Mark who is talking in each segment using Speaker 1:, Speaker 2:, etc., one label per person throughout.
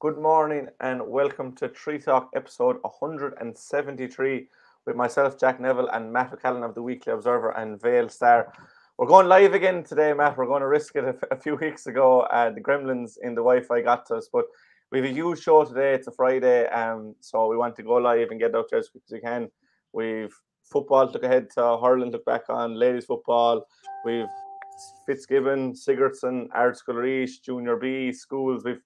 Speaker 1: Good morning and welcome to Tree Talk episode 173 with myself, Jack Neville, and Matt O'Callaghan of the Weekly Observer and Vale Star. We're going live again today, Matt. We're going to risk it. A few weeks ago, the gremlins in the Wi-Fi got to us, but we have a huge show today. It's a Friday, so we want to go live and get out there as quick as we can. We've football to look ahead to, hurling look back on, ladies football. We've Fitzgibbon, Sigurdsson, Ardscoil Rís, Junior B, schools. We've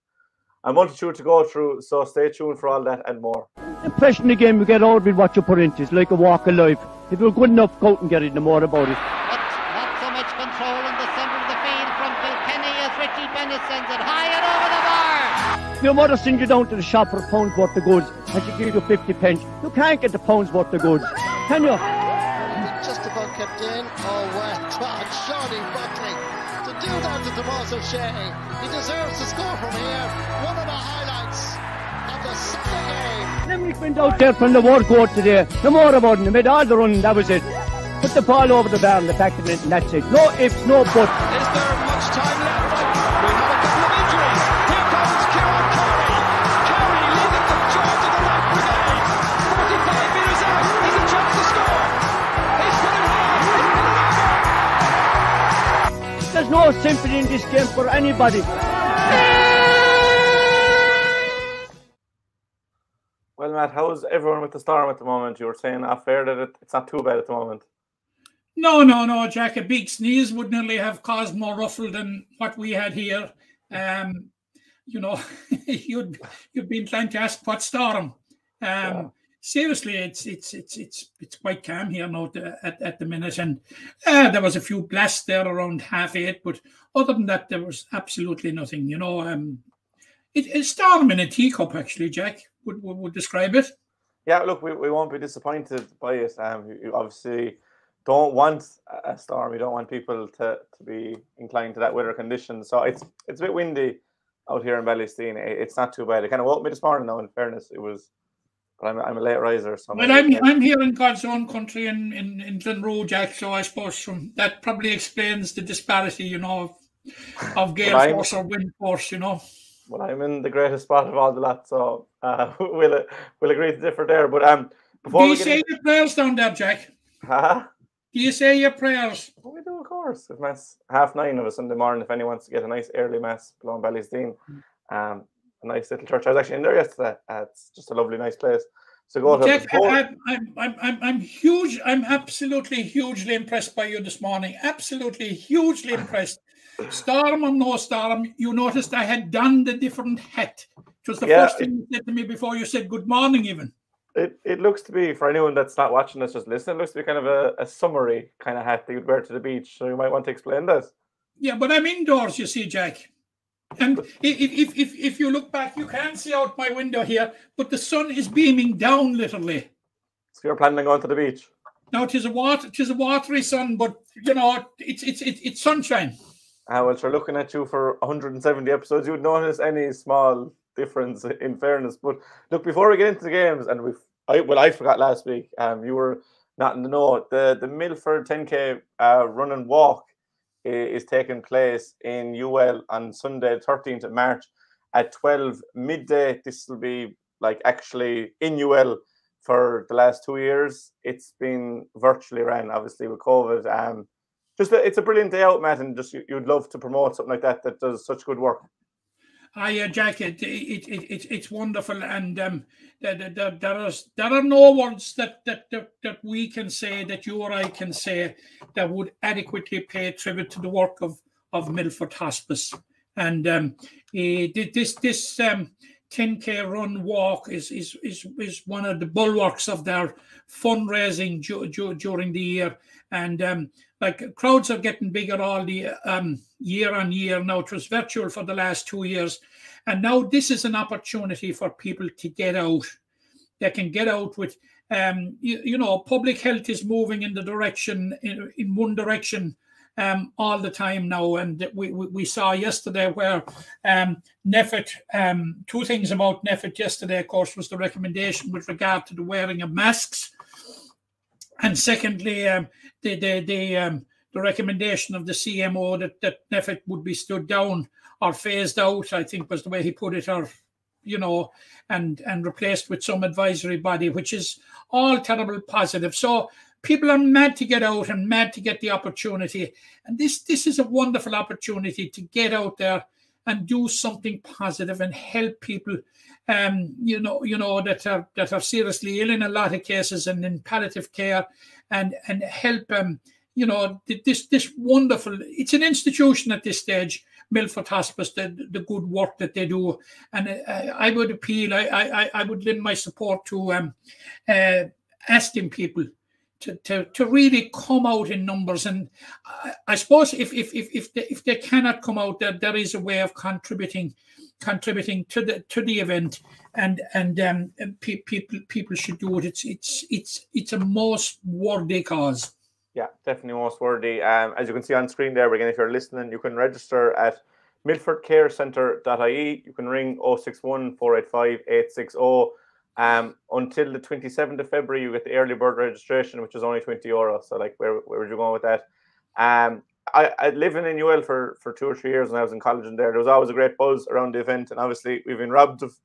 Speaker 1: a multitude to go through, so stay tuned for all that and more.
Speaker 2: The impression again we get out with what you put into it's like a walk of life. If you're good enough, go out and get it, no more about it.
Speaker 3: But not so much control in the centre of the field from Kilkenny as Richie Bennett sends it high and over the bar.
Speaker 2: Your mother sends you down to the shop for a pound's worth of goods and she gives you 50 pence. You can't get the pound's worth of goods, can you?
Speaker 4: Just about kept in. Oh, well done, Shawnee Buckley. To do that to Tomas O'Shea, he deserves to score from here. One of the highlights of the Sunday game.
Speaker 2: Limerick went out there from the word court today. No more about it. They made all the running, that was it. Put the ball over the bar and the back of it, and that's it. No ifs, no buts.
Speaker 5: Is there much time left? We have a couple of injuries. Here comes Kieran Carey. Carey leading the charge of the right brigade. 45 metres out. He's a chance to score. He's put it high.
Speaker 2: There's no sympathy in this game for anybody.
Speaker 1: Well, Matt, how's everyone with the Storm at the moment? You were saying off air that it's not too bad at the moment.
Speaker 6: No, Jack. A big sneeze would nearly have caused more ruffle than what we had here. You'd be inclined to ask what storm. Seriously, it's quite calm here now at the minute, and there was a few blasts there around 8:30, but other than that, there was absolutely nothing. It's storm in a teacup, actually, Jack would describe it.
Speaker 1: Yeah, look, we won't be disappointed by it. You obviously don't want a storm. You don't want people to be inclined to that weather condition. So it's a bit windy out here in Ballysteen. It's not too bad. It kind of woke me this morning. Now, in fairness, it was. But I'm a late riser. So
Speaker 6: well, I'm here in God's own country in Glenroe, Jack. So I suppose that probably explains the disparity, of gale force or wind force,
Speaker 1: Well, I'm in the greatest spot of all the lot, so we'll agree to differ there. But before
Speaker 6: do you say your prayers down there, Jack?
Speaker 1: Huh?
Speaker 6: Do you say your prayers?
Speaker 1: Well, we do, of course. It's mass 9:30 of a Sunday morning. If anyone wants to get a nice early mass below in Ballysteen, a nice little church. I was actually in there yesterday. It's just a lovely, nice place. So go to.
Speaker 6: Jack, I'm huge. I'm absolutely hugely impressed by you this morning. Absolutely hugely impressed. Storm or no storm, you noticed I had donned a different hat. It was the first thing you said to me before you said good morning even.
Speaker 1: It looks to be, for anyone that's not watching us, just listening, it looks to be kind of a summery kind of hat that you'd wear to the beach. So you might want to explain that. Yeah,
Speaker 6: but I'm indoors, you see, Jack. And if you look back, you can't see out my window here, but the sun is beaming down literally.
Speaker 1: So you're planning on going to the beach?
Speaker 6: No, it is a watery sun, but it's sunshine.
Speaker 1: Well, sure, looking at you for 170 episodes, you would notice any small difference in fairness. But look, before we get into the games, and I forgot last week, you were not in the know. The Milford 10K run and walk is taking place in UL on Sunday, 13th of March at 12 midday. This will be actually in UL for the last 2 years. It's been virtually ran, obviously, with COVID. It's a brilliant day out, Matt, and you'd love to promote something like that does such good work.
Speaker 6: Jack, it's wonderful, and there are no words that we can say, that you or I can say, that would adequately pay tribute to the work of Milford Hospice. And this 10K run walk is one of the bulwarks of their fundraising during the year, and crowds are getting bigger all the year on year now. It was virtual for the last 2 years, and now this is an opportunity for people to get out. They can get out with public health is moving in one direction all the time now, and we saw yesterday where NEFIT, two things about NEFIT yesterday, of course, was the recommendation with regard to the wearing of masks, and secondly the recommendation of the CMO that NEFIT would be stood down or phased out, I think was the way he put it, or and replaced with some advisory body, which is all terrible positive. So people are mad to get out and mad to get the opportunity. And this is a wonderful opportunity to get out there and do something positive and help people, that are seriously ill in a lot of cases and in palliative care, and help this wonderful. It's an institution at this stage, Milford Hospice, the good work that they do, and I would appeal. I would lend my support to asking people to really come out in numbers. And I suppose if they cannot come out, there is a way of contributing to the event, and people should do it. It's a most worthy cause.
Speaker 1: Yeah, definitely most worthy. As you can see on screen there, again, if you're listening, you can register at milfordcarecentre.ie. You can ring 061 485 860. Until the 27th of February, you get the early bird registration, which is only €20. So, like, where would you go with that? I living in UL for 2 or 3 years when I was in college, and there was always a great buzz around the event. And obviously, we've been robbed of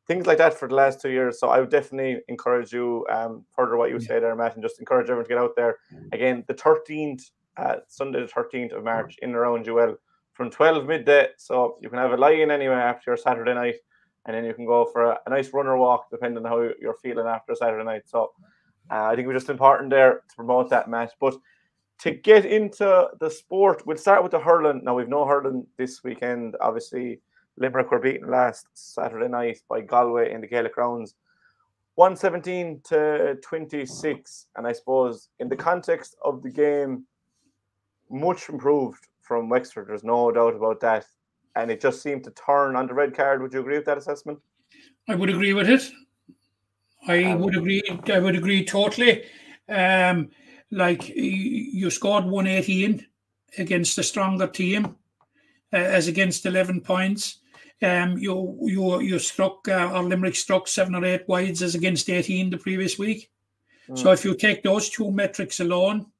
Speaker 1: things like that for the last 2 years. So I would definitely encourage you, further what you say there, Matt, and just encourage everyone to get out there. Again, the 13th, Sunday the 13th of March, in and around UL from 12 midday. So you can have a lie-in anyway after your Saturday night, and then you can go for a nice runner walk, depending on how you're feeling after Saturday night. So I think it was just important there to promote that, Matt. But to get into the sport, we'll start with the hurling. Now, we've no hurling this weekend. Obviously, Limerick were beaten last Saturday night by Galway in the Gaelic rounds, 117-26. And I suppose in the context of the game, much improved from Wexford. There's no doubt about that. And it just seemed to turn on the red card. Would you agree with that assessment?
Speaker 6: I would agree with it. I would agree totally. Like, you scored 118 against a stronger team, as against 11 points. You struck, or Limerick struck 7 or 8 wides as against 18 the previous week. So if you take those two metrics alone,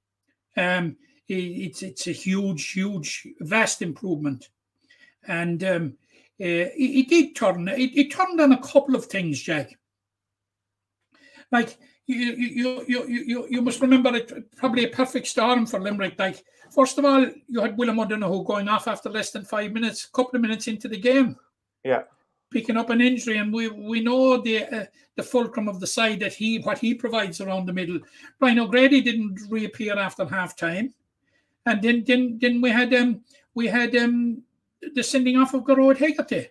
Speaker 6: it's a huge, vast improvement. And it did turn. It turned on a couple of things, Jack. Like, you must remember, it probably a perfect storm for Limerick. Like, first of all, you had William O'Donoghue going off after less than 5 minutes, a couple of minutes into the game. Yeah, picking up an injury, and we know the fulcrum of the side, that what he provides around the middle. Brian O'Grady didn't reappear after half time, and then we had the sending off of Garrod Hegarty.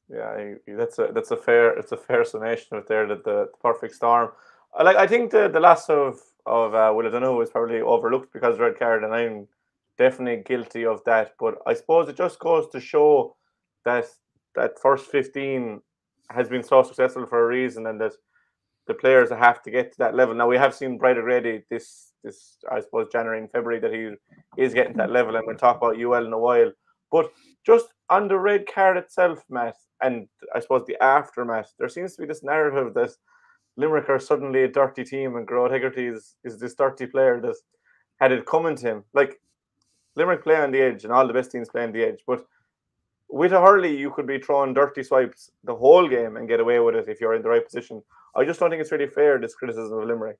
Speaker 1: Yeah, that's a fair summation of there, that the perfect storm. I think the loss of Will O'Donoghue is probably overlooked because of the red card, and I'm definitely guilty of that. But I suppose it just goes to show that first 15 has been so successful for a reason, and that the players have to get to that level. Now, we have seen Brian O'Grady this I suppose January and February that he is getting to that level, and we'll talk about UL in a while. But just on the red card itself, Matt, and I suppose the aftermath, there seems to be this narrative that Limerick are suddenly a dirty team, and Garrod Hegarty is this dirty player that had it coming to him. Like, Limerick play on the edge, and all the best teams play on the edge, but with a hurley, you could be throwing dirty swipes the whole game and get away with it if you're in the right position. I just don't think it's really fair, this criticism of Limerick.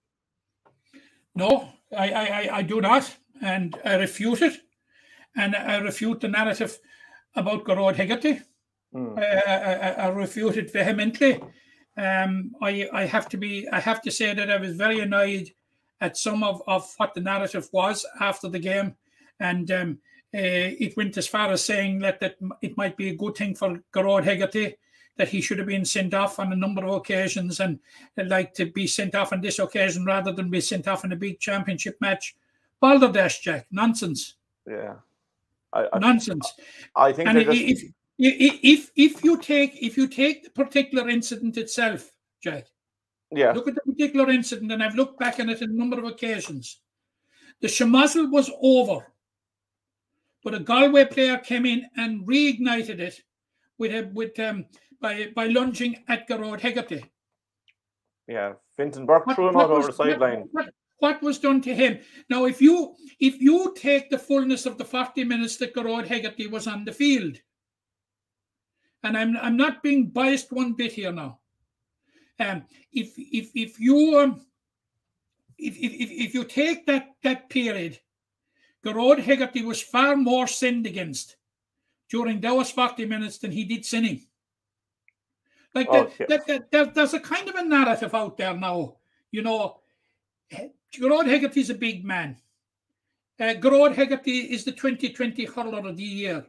Speaker 6: No, I do not, and I refute it, and I refute the narrative about Garrod Hegarty. I refute it vehemently. I have to say that I was very annoyed at some of what the narrative was after the game, and it went as far as saying that it might be a good thing for Garrod Hegarty that he should have been sent off on a number of occasions, and like to be sent off on this occasion rather than be sent off in a big championship match. Balderdash, Jack, nonsense.
Speaker 1: Yeah,
Speaker 6: nonsense.
Speaker 1: I think.
Speaker 6: And if you take the particular incident itself, Jack, look at the particular incident, and I've looked back on it on a number of occasions. The schmozzle was over, but a Galway player came in and reignited it by lunging at Garrod Hegarty.
Speaker 1: Yeah, Fintan Burke threw him out over the sideline.
Speaker 6: What was done to him? Now, if you take the fullness of the 40 minutes that Garrod Hegarty was on the field, and I'm not being biased one bit here now. If you take that period, Gearóid Hegarty was far more sinned against during those 40 minutes than he did sinning. Like there's a kind of a narrative out there now. You know, Gearóid Hegarty is a big man. Gearóid Hegarty is the 2020 Hurler of the year.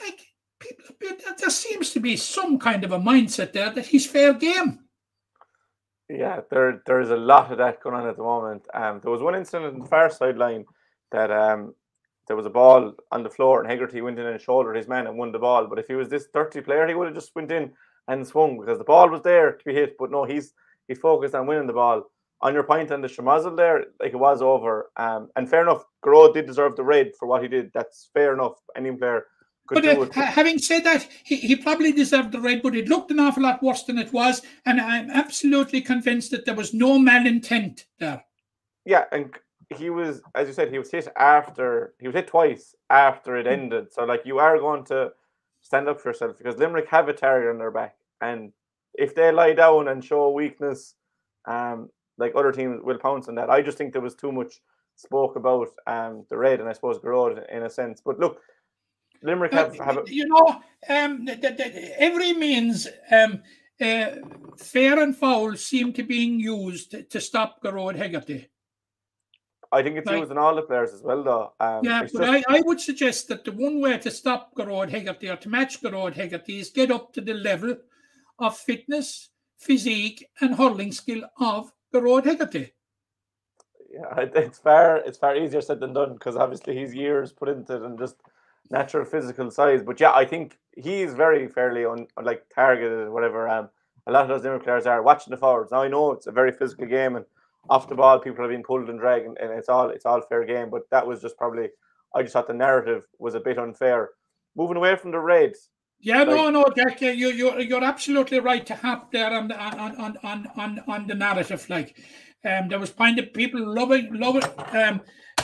Speaker 6: Like, people, there seems to be some kind of a mindset there that he's fair game.
Speaker 1: Yeah, there's a lot of that going on at the moment. There was one incident on the far sideline that there was a ball on the floor and Hegarty went in and shouldered his man and won the ball. But if he was this 30 player, he would have just went in and swung because the ball was there to be hit. But no, he's focused on winning the ball. On your point on the schmozzle there, like, it was over. And fair enough, Gearóid did deserve the red for what he did. That's fair enough. Any player could do it.
Speaker 6: Having said that, he probably deserved the red, but it looked an awful lot worse than it was. And I'm absolutely convinced that there was no malintent there.
Speaker 1: Yeah, and he was, as you said, he was hit twice after it ended. So, like, you are going to stand up for yourself because Limerick have a target on their back. And if they lie down and show weakness, like other teams will pounce on that. I just think there was too much spoke about the red, and I suppose Gearóid in a sense. But look, Limerick have
Speaker 6: you know, every means fair and foul seem to being used to stop Gearóid Hegarty.
Speaker 1: I think it's used in all the players as well, though.
Speaker 6: I would suggest that the one way to stop Gearóid Hegarty or to match Gearóid Hegarty is get up to the level of fitness, physique, and hurling skill of Gearóid Hegarty.
Speaker 1: Yeah, it's far easier said than done because obviously he's years put into it and just natural physical size. But yeah, I think he's very fairly targeted and whatever. A lot of those Limerick players are watching the forwards. Now I know it's a very physical game and off the ball people have been pulled and dragged and it's all fair game. But that was just probably, I just thought the narrative was a bit unfair. Moving away from the Reds.
Speaker 6: Yeah, no, Jack. You're absolutely right to hop there on the narrative. Like, there was kind of people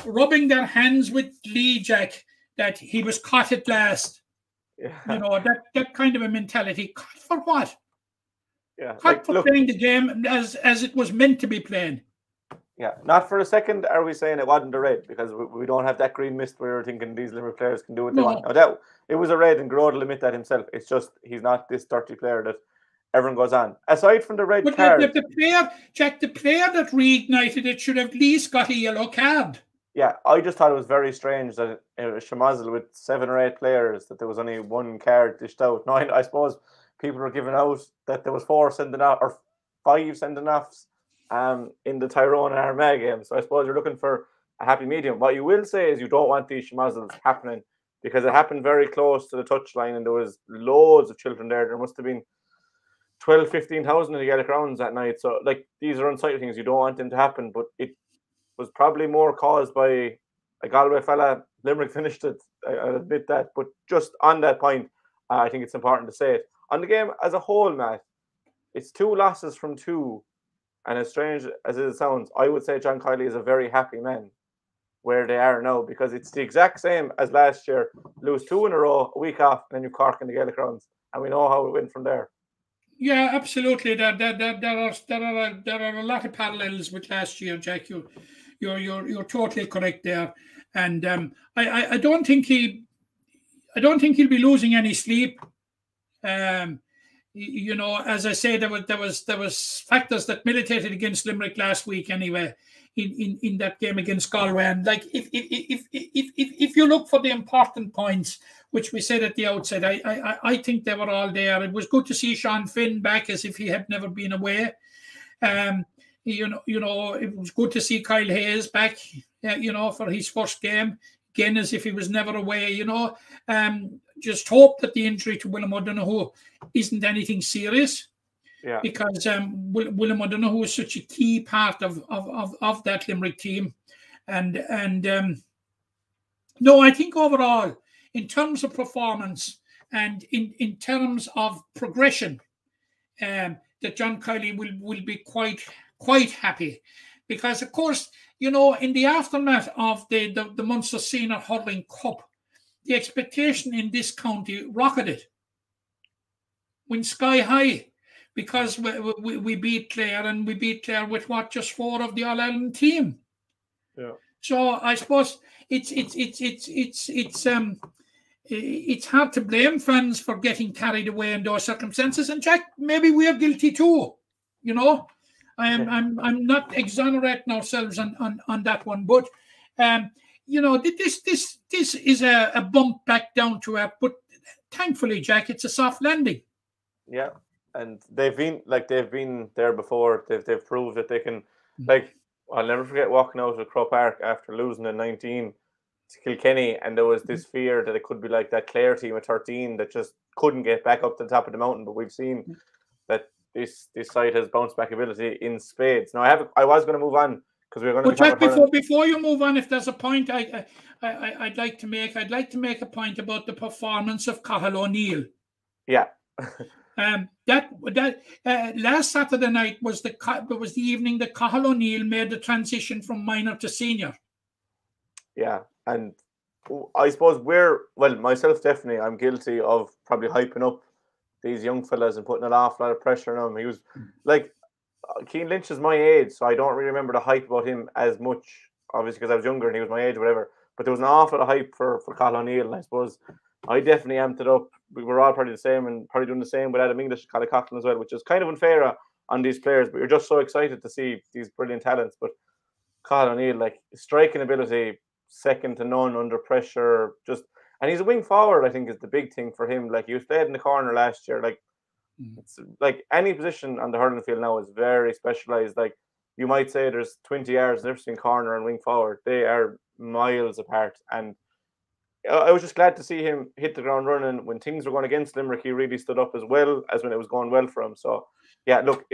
Speaker 6: rubbing their hands with Lee, Jack, that he was caught at last. Yeah. You know, that kind of a mentality. Caught for what?
Speaker 1: Yeah,
Speaker 6: caught for playing the game as it was meant to be played.
Speaker 1: Yeah, not for a second are we saying it wasn't a red because we don't have that green mist where we're thinking these Limerick players can do what they want. Now, that it was a red, and Gearóid will admit that himself. It's just he's not this dirty player that everyone goes on. Aside from the red card,
Speaker 6: the player that reignited it should have at least got a yellow card.
Speaker 1: Yeah, I just thought it was very strange that it was schmozzle with 7 or 8 players that there was only 1 card dished out. Now, I suppose people were giving out that there was 4 sending off or 5 sending offs in the Tyrone and Armagh game. So I suppose you're looking for a happy medium. What you will say is you don't want these schmozzles happening because it happened very close to the touchline and there was loads of children there. There must have been 12, 15,000 in the Gaelic grounds that night. So, like, these are unsightly things. You don't want them to happen, but it was probably more caused by a Galway fella. Limerick finished it, I'll admit that. But just on that point, I think it's important to say it. On the game as a whole, Matt, it's 2 losses from 2. And as strange as it sounds, I would say John Kiley is a very happy man where they are now because it's the exact same as last year. Lose 2 in a row, a week off, and then you Cork in the Gaelic grounds. And we know how it went from there.
Speaker 6: Yeah, absolutely. There are a lot of parallels with last year, Jack. You're totally correct there. And I don't think he'll be losing any sleep. You know, as I say, there was factors that militated against Limerick last week anyway in that game against Galway. And like if you look for the important points, which we said at the outset, I think they were all there. It was good to see Sean Finn back as if he had never been away. You know, it was good to see Kyle Hayes back. You know, for his first game again, as if he was never away. You know, just hope that the injury to William O'Donoghue isn't anything serious. Yeah. Because William O'Donoghue is such a key part of that Limerick team, and no, I think overall, in terms of performance and in terms of progression, that John Kiley will be quite happy, because of course, you know, in the aftermath of the Munster Senior Hurling Cup, the expectation in this county rocketed. went sky high because we beat Clare, and we beat Clare with what, just 4 of the All Ireland team.
Speaker 1: Yeah.
Speaker 6: So I suppose it's hard to blame fans for getting carried away in those circumstances. And Jack, maybe we're guilty too. You know, I'm not exonerating ourselves on that one, but you know, this is a bump back down to earth. But thankfully, Jack, it's a soft landing.
Speaker 1: Yeah, and they've been there before. They've proved that they can. Like, I'll never forget walking out of Croke Park after losing in 19 to Kilkenny, and there was this fear that it could be like that Clare team at 13 that just couldn't get back up to the top of the mountain. But we've seen that this side has bounced back ability in spades. Now I was going to move on because we were going to.
Speaker 6: But Jack, before you move on, if there's a point I'd like to make a point about the performance of Cathal O'Neill.
Speaker 1: Yeah.
Speaker 6: That last Saturday night was the evening that Cathal O'Neill made the transition from minor to senior.
Speaker 1: Yeah, and I suppose myself definitely, I'm guilty of probably hyping up these young fellas and putting an awful lot of pressure on him. He was like, Cian Lynch is my age, so I don't really remember the hype about him as much, obviously because I was younger and he was my age, whatever. But there was an awful lot of hype for Cathal O'Neill, and I suppose I definitely amped it up. We were all probably the same, and probably doing the same with Adam English and Colin Coughlin as well, which is kind of unfair on these players, but you're just so excited to see these brilliant talents. But Cathal O'Neill, like, striking ability, second to none under pressure, and he's a wing forward, I think, is the big thing for him. Like, he was played in the corner last year. Like, it's like any position on the hurling field now is very specialised. Like, you might say there's 20 yards difference between corner and wing forward. They are miles apart, and I was just glad to see him hit the ground running. When things were going against Limerick, he really stood up as well as when it was going well for him. So, yeah, look,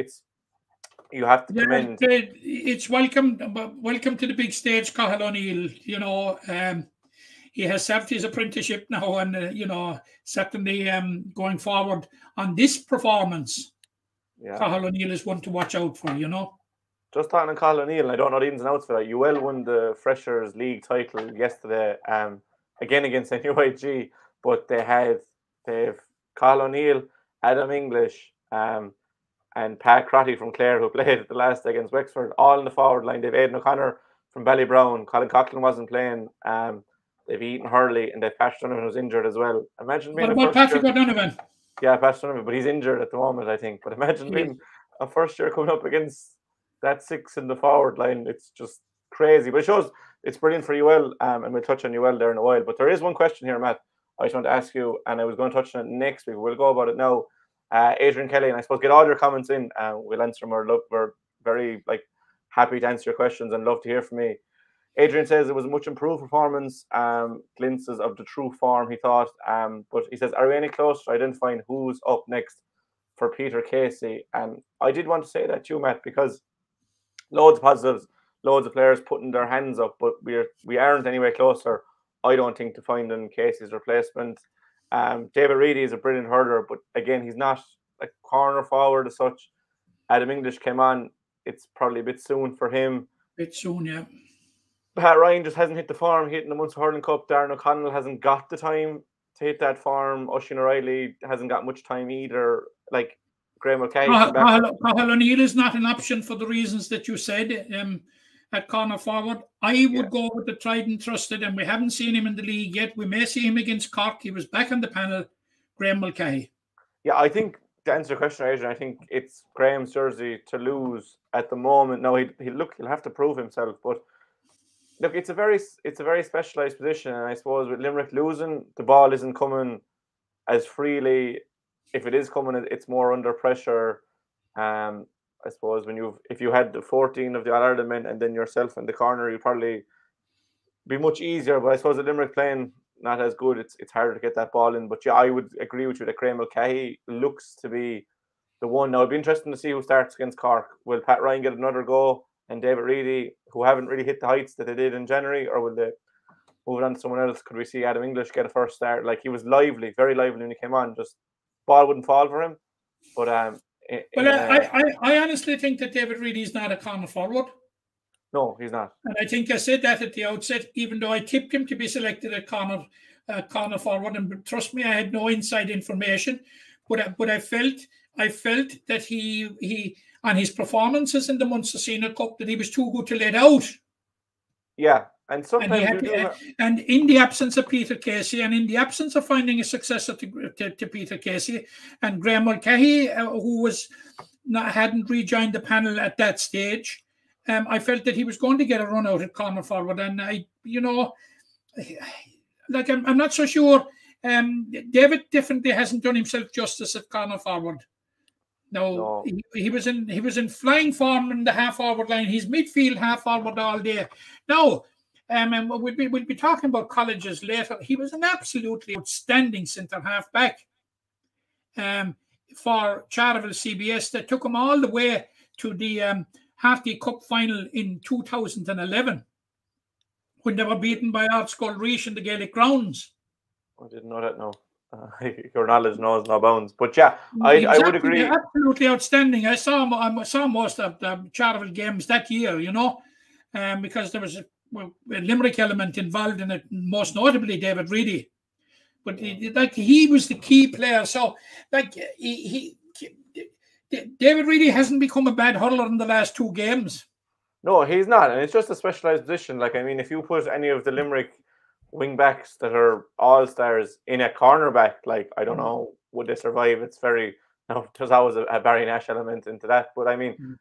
Speaker 1: you have to commend.
Speaker 6: It's welcome to the big stage, Cathal O'Neill. You know, he has served his apprenticeship now, and you know, certainly going forward on this performance, Cathal O'Neill is one to watch out for. You know.
Speaker 1: Just talking on Cathal O'Neill, and I don't know the ins and outs for that. UL won the Freshers League title yesterday. Again against NUIG, but they've Cathal O'Neill, Adam English, and Pat Crotty from Clare, who played at the last day against Wexford, all in the forward line. They've Aidan O'Connor from Ballybrown. Colin Coughlin wasn't playing. They've Ethan Hurley, and they've Patrick Donovan, who's injured as well. Imagine being
Speaker 6: Patrick O'Donovan?
Speaker 1: Yeah, Patrick Donovan, but he's injured at the moment, I think. But imagine being a first year coming up against that 6 in the forward line. It's just crazy. But it shows it's brilliant for UL, and we'll touch on UL there in a while. But there is one question here, Matt, I just want to ask you, and I was going to touch on it next week. We'll go about it now. Adrian Kelly, and I suppose get all your comments in, and we'll answer them. We're very happy to answer your questions and love to hear from me. Adrian says it was a much improved performance, glimpses of the true form, he thought. But he says, are we any closer to identifying who's up next for Peter Casey? And I did want to say that to you, Matt, because loads of positives, loads of players putting their hands up, but we aren't anywhere closer, I don't think, to finding Casey's replacement. David Reedy is a brilliant hurler, but again, he's not a corner forward as such. Adam English came on. It's probably a bit soon for him.
Speaker 6: Bit soon, yeah.
Speaker 1: Pat Ryan just hasn't hit the form hitting the Munster Hurling Cup. Darren O'Connell hasn't got the time to hit that form. Oisin O'Reilly hasn't got much time either. Like, Graham O'Kay.
Speaker 6: Cathal O'Neill is not an option for the reasons that you said at corner forward. I would go with the tried and trusted, and we haven't seen him in the league yet. We may see him against Cork. He was back on the panel, Graham Mulcahy.
Speaker 1: Yeah, I think, to answer the question, Adrian, I think it's Graham's jersey to lose at the moment. No, he'll have to prove himself, but look, it's a very specialised position, and I suppose with Limerick losing, the ball isn't coming as freely. If it is coming, it's more under pressure. I suppose if you had the 14 of the All-Ireland men and then yourself in the corner, you'd probably be much easier. But I suppose with Limerick playing not as good, it's harder to get that ball in. But yeah, I would agree with you that Graham Mulcahy looks to be the one. Now, it'd be interesting to see who starts against Cork. Will Pat Ryan get another go and David Reedy, who haven't really hit the heights that they did in January, or will they move on to someone else? Could we see Adam English get a first start? Like, he was lively, very lively when he came on. Just ball wouldn't fall for him. But
Speaker 6: I honestly think that David Reedy is not a corner forward.
Speaker 1: No, he's not.
Speaker 6: And I think I said that at the outset, even though I tipped him to be selected at corner forward. And trust me, I had no inside information. But I felt that he on his performances in the Munster Senior Cup that he was too good to let out.
Speaker 1: Yeah, and
Speaker 6: And,
Speaker 1: sometimes
Speaker 6: and in the absence of Peter Casey, and in the absence of finding a successor to Peter Casey, and Graham Mulcahy, who hadn't rejoined the panel at that stage, I felt that he was going to get a run out at corner forward. And I'm not so sure. David definitely hasn't done himself justice at corner forward. No. He was in flying form in the half forward line. He's midfield half forward all day. Now, and we'll be talking about colleges later. He was an absolutely outstanding centre half back for Charleville CBS. That took him all the way to the Harty Cup final in 2011 when they were beaten by Ardscoil Rís in the Gaelic grounds.
Speaker 1: I didn't know that. No. Your knowledge knows no bounds, but yeah, I would agree.
Speaker 6: Absolutely outstanding. I saw most of the Charleville games that year, because there was a Limerick element involved in it, most notably David Reedy. But he was the key player. So David Reedy hasn't become a bad hurler in the last 2 games.
Speaker 1: No, he's not, and it's just a specialised position. If you put any of the Limerick wing backs that are all-stars in a cornerback, I don't know, would they survive? It's very, there's always a Barry Nash element into that, but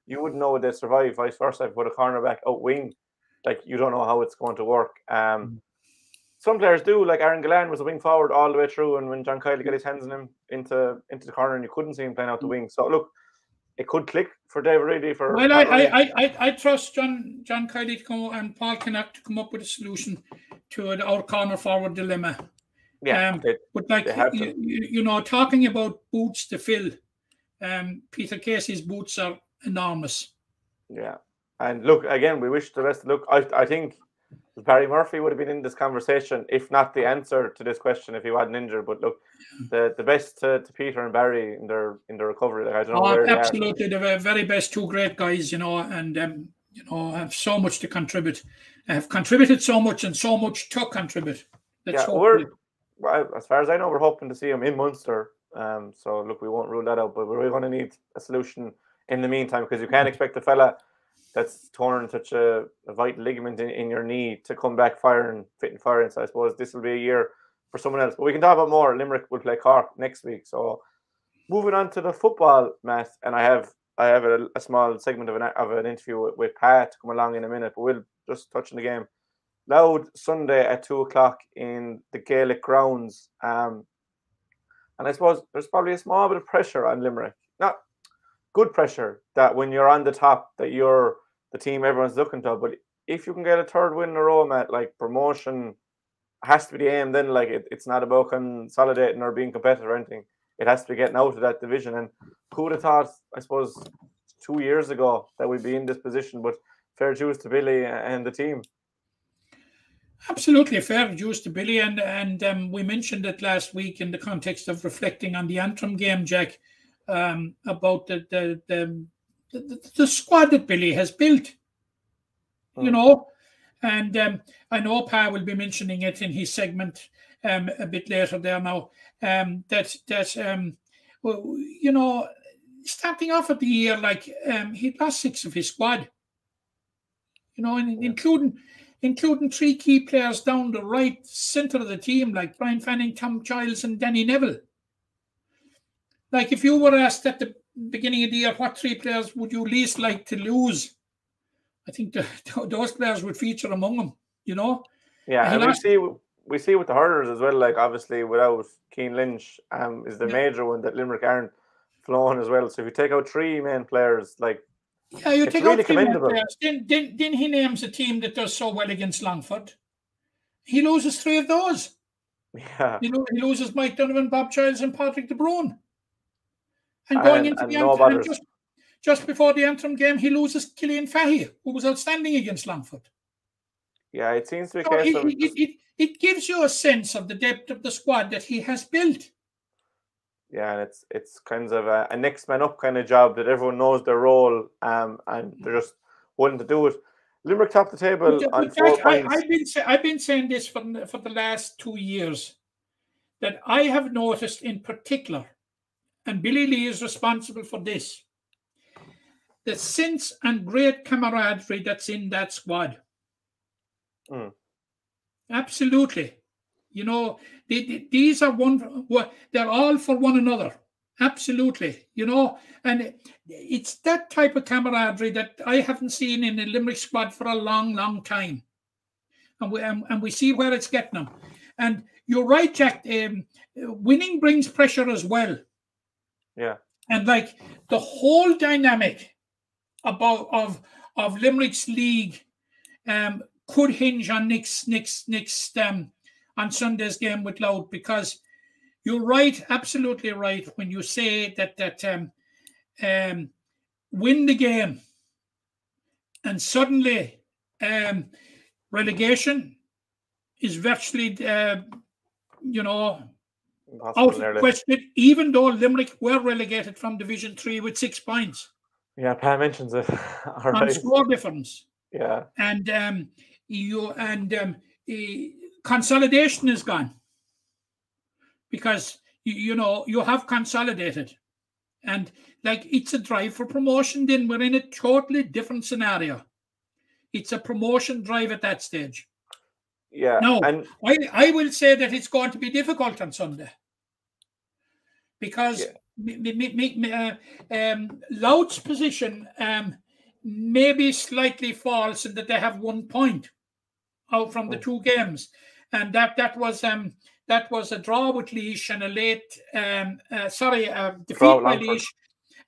Speaker 1: you wouldn't know would they survive. Vice versa, if you put a cornerback out wing, you don't know how it's going to work. Some players do, like Aaron Gillan was a wing forward all the way through, and when John Kiley got his hands on him into the corner, and you couldn't see him playing out the wing. So look, it could click for David Reedy.
Speaker 6: I trust John Kiley to come and Paul Kinnock to come up with a solution to our corner forward dilemma.
Speaker 1: Yeah,
Speaker 6: but talking about boots to fill, Peter Casey's boots are enormous.
Speaker 1: Yeah, and look, again, we wish the best of luck. I think Barry Murphy would have been in this conversation, if not the answer to this question, if he wasn't injured. But look, the best to Peter and Barry in their recovery. I don't know where
Speaker 6: absolutely, the very best, 2 great guys, and have so much to contribute. Have contributed so much and so much to contribute.
Speaker 1: As far as I know, we're hoping to see him in Munster. So look, we won't rule that out, but we're going to need a solution in the meantime, because you can't expect a fella that's torn such a vital ligament in your knee to come back fit and firing. So I suppose this will be a year for someone else. But we can talk about more. Limerick will play Cork next week. So moving on to the football, Matt, and I have a small segment of an interview with Pat to come along in a minute, but we'll just touch on the game. Louth Sunday at 2:00 in the Gaelic grounds. And I suppose there's probably a small bit of pressure on Limerick. Not good pressure that when you're on the top, that you're the team everyone's looking to. But if you can get a 3rd win in a row, Matt, promotion has to be the aim then. It's not about consolidating or being competitive or anything. It has to be getting out of that division. And who would have thought, I suppose, 2 years ago that we'd be in this position? But fair dues to Billy and the team.
Speaker 6: Absolutely fair dues to Billy, and we mentioned it last week in the context of reflecting on the Antrim game, Jack, about the squad that Billy has built. And I know Pa will be mentioning it in his segment a bit later there now. Starting off at the year, he'd lost 6 of his squad. Including 3 key players down the right centre of the team, like Brian Fanning, Tom Giles, and Danny Neville. If you were asked at the beginning of the year, what 3 players would you least like to lose? I think those players would feature among them,
Speaker 1: Yeah, and we see with the Hurlers as well, obviously without Keane Lynch is the major one that Limerick aren't flowing as well. So if you take out 3 main players,
Speaker 6: you take
Speaker 1: really
Speaker 6: out 3 main
Speaker 1: commendable.
Speaker 6: players. Then he names a team that does so well against Longford. He loses 3 of those.
Speaker 1: Yeah.
Speaker 6: He loses Mike Donovan, Bob Giles, and Patrick De Bruyne. And going into the Antrim, just before the Antrim game, he loses Killian Fahy, who was outstanding against Longford.
Speaker 1: Yeah, it seems to be a case of...
Speaker 6: It gives you a sense of the depth of the squad that he has built.
Speaker 1: Yeah, and it's kind of a next man up kind of job that everyone knows their role and they're just willing to do it. Limerick top the table on 4 points.
Speaker 6: I've been saying this for the last 2 years, that I have noticed in particular and Billy Lee is responsible for this, the sense and great camaraderie that's in that squad. Absolutely. You know, these are they're all for one another. Absolutely. You know, and it's that type of camaraderie that I haven't seen in the Limerick squad for a long, long time. And we see where it's getting them. And you're right, Jack. Winning brings pressure as well.
Speaker 1: Yeah.
Speaker 6: And like the whole dynamic of Limerick's league could hinge on next on Sunday's game with Louth, because you're right, absolutely right, when you say that win the game and suddenly relegation is virtually out of question, even though Limerick were relegated from Division 3 with 6 points.
Speaker 1: Yeah, Pat mentions it. All
Speaker 6: on
Speaker 1: right.
Speaker 6: Score difference.
Speaker 1: Yeah.
Speaker 6: And consolidation is gone, because you have consolidated, and like it's a drive for promotion. Then we're in a totally different scenario. It's a promotion drive at that stage.
Speaker 1: Yeah.
Speaker 6: Now,
Speaker 1: and
Speaker 6: I will say that it's going to be difficult on Sunday, because Louth's position may be slightly false in that they have 1 point out from the 2 games, and that was a draw with Laois and a late defeat by Laois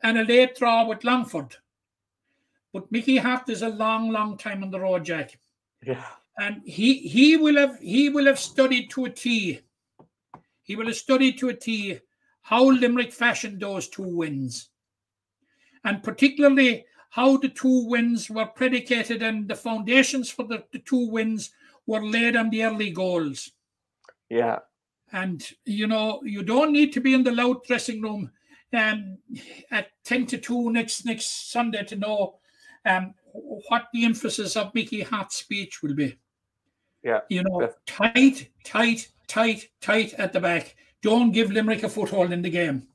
Speaker 6: and a late draw with Longford. But Mickey Hart is a long time on the road, Jack.
Speaker 1: Yeah.
Speaker 6: And he will have studied to a T. He will have studied to a T how Limerick fashioned those 2 wins, and particularly how the 2 wins were predicated, and the foundations for the 2 wins were laid on the early goals.
Speaker 1: Yeah.
Speaker 6: And you don't need to be in the Louth dressing room at 10-2 next Sunday to know what the emphasis of Mickey Hart's speech will be.
Speaker 1: Yeah.
Speaker 6: Tight at the back. Don't give Limerick a foothold in the game.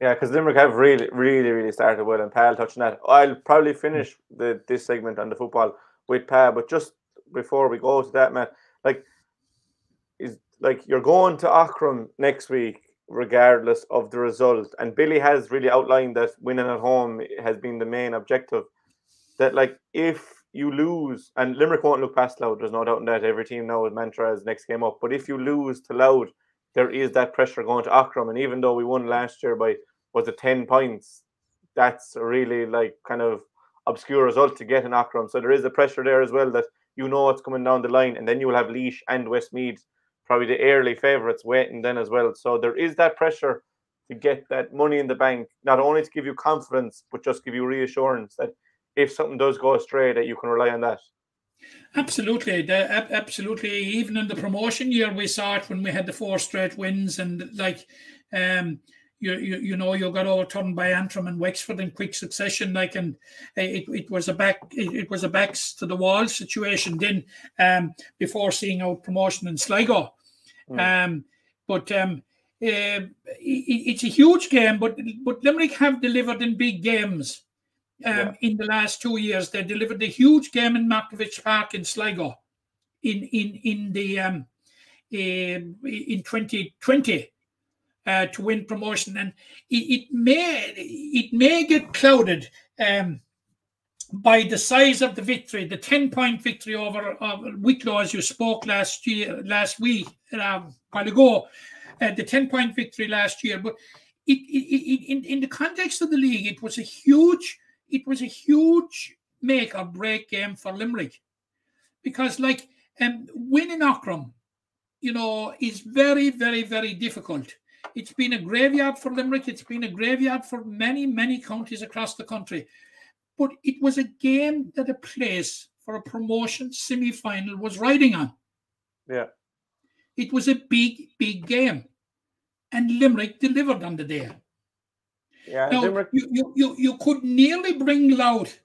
Speaker 1: Yeah, because Limerick have really started well, and Pal touching that. I'll probably finish this segment on the football with Pal, but just before we go to that, man, you're going to Aughrim next week, regardless of the result, and Billy has really outlined that winning at home has been the main objective. That if you lose, and Limerick won't look past Louth, there's no doubt in that. Every team now with mantra as next game up, but if you lose to Louth, there is that pressure going to Aughrim, and even though we won last year by 10 points, that's a really kind of obscure result to get in Aughrim. So there is a pressure there as well, that it's coming down the line, and then you will have Laois and Westmeath, probably the early favourites, waiting then as well. So there is that pressure to get that money in the bank, not only to give you confidence, but just give you reassurance that if something does go astray, that you can rely on that.
Speaker 6: Absolutely, absolutely. Even in the promotion year, we saw it when we had the 4 straight wins, and you got overturned by Antrim and Wexford in quick succession. And it was a backs to the wall situation then, before seeing out promotion in Sligo. But it's a huge game. But Limerick have delivered in big games. In the last 2 years, they delivered a huge game in Markovich Park in Sligo in 2020 to win promotion, and it may get clouded by the size of the victory, the 10-point victory over Wicklow, as you spoke last week, while ago, the 10-point victory last year. But in the context of the league, it was a huge make or break game for Limerick, because winning Aughrim, is very, very, very difficult. It's been a graveyard for Limerick. It's been a graveyard for many, many counties across the country. But it was a game that a place for a promotion semi-final was riding on.
Speaker 1: Yeah.
Speaker 6: It was a big, big game. And Limerick delivered on the day.
Speaker 1: Yeah,
Speaker 6: now,
Speaker 1: Limerick...
Speaker 6: you could nearly bring Louth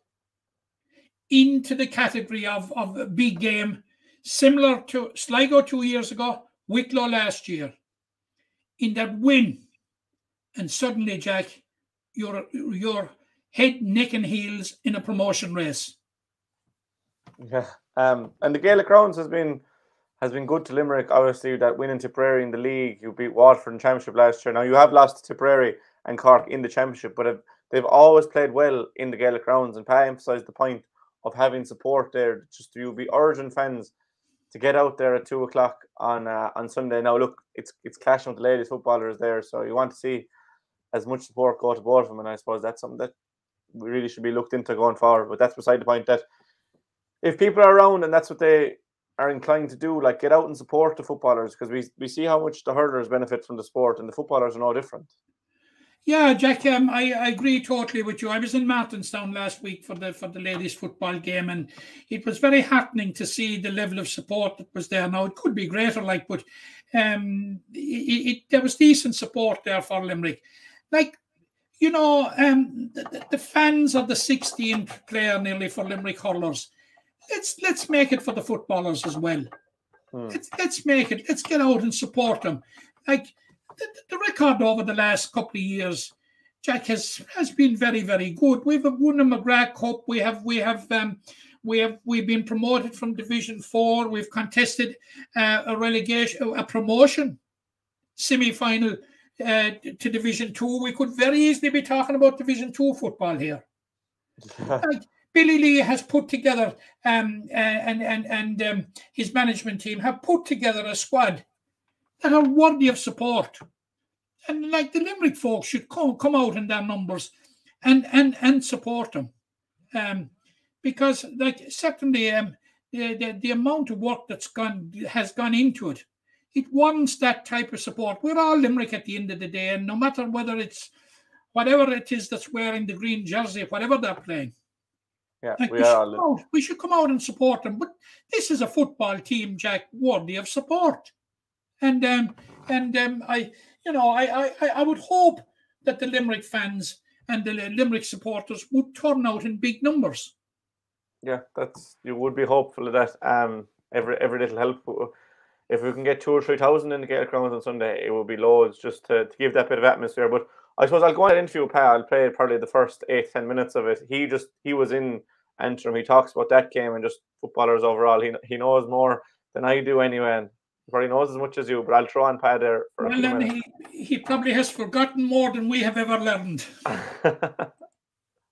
Speaker 6: into the category of a big game, similar to Sligo 2 years ago, Wicklow last year, in that win and suddenly, Jack, you're head, neck, and heels in a promotion race.
Speaker 1: Yeah, and the Gaelic Crowns has been good to Limerick. Obviously, that win in Tipperary in the league, you beat Waterford in Championship last year. Now you have lost to Tipperary and Cork in the Championship, but they've always played well in the Gaelic Crowns. And Pat emphasised the point of having support there. Just you'll be urging fans to get out there at 2:00 on Sunday. Now look, it's clashing with the ladies footballers there, so you want to see as much support go to both of them, and I suppose that's something that we really should be looked into going forward. But that's beside the point. That if people are around and that's what they are inclined to do, like get out and support the footballers, because we see how much the hurlers benefit from the sport, and the footballers are no different.
Speaker 6: Yeah, Jack, I agree totally with you. I was in Martinstown last week for the ladies football game, and it was very heartening to see the level of support that was there. Now it could be greater, but there was decent support there for Limerick. Like, the fans are the 16th player nearly for Limerick Hurlers. Let's make it for the footballers as well. Let's make it. Let's get out and support them. Like the record over the last couple of years, Jack, has been very, very good. We've won the McGrath Cup. We've been promoted from Division 4. We've contested a promotion semi-final to Division 2. We could very easily be talking about Division 2 football here. Like, Billy Lee has put together, and his management team have put together a squad that are worthy of support. And like the Limerick folks should come out in their numbers and support them. Because like certainly the amount of work has gone into it, it warrants that type of support. We're all Limerick at the end of the day, and no matter whether it's whatever it is that's wearing the green jersey, whatever they're playing.
Speaker 1: Yeah,
Speaker 6: like we should come out and support them. But this is a football team, Jack, worthy of support. And I would hope that the Limerick fans and the Limerick supporters would turn out in big numbers.
Speaker 1: Yeah, you would be hopeful of that. Every little help. If we can get 2,000 or 3,000 in the Gaelic Crowns on Sunday, it would be loads just to give that bit of atmosphere. But I suppose I'll go on and interview Pat. I'll play probably the first 8-10 minutes of it. He was in Antrim. He talks about that game and just footballers overall. He knows more than I do anyway. And he probably knows as much as you. But I'll throw on Pat there for a few minutes.
Speaker 6: He probably has forgotten more than we have ever learned.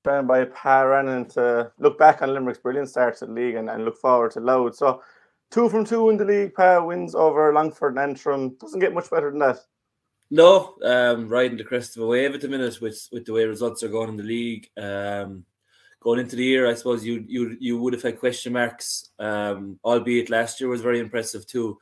Speaker 1: Trying by Pat Rannan to look back on Limerick's brilliant start to the league and look forward to Louth. So 2 from 2 in the league. Pat wins over Longford and Antrim. Doesn't get much better than that.
Speaker 7: No, riding the crest of a wave at the minute with the way results are going in the league. Going into the year, I suppose you would have had question marks, albeit last year was very impressive too.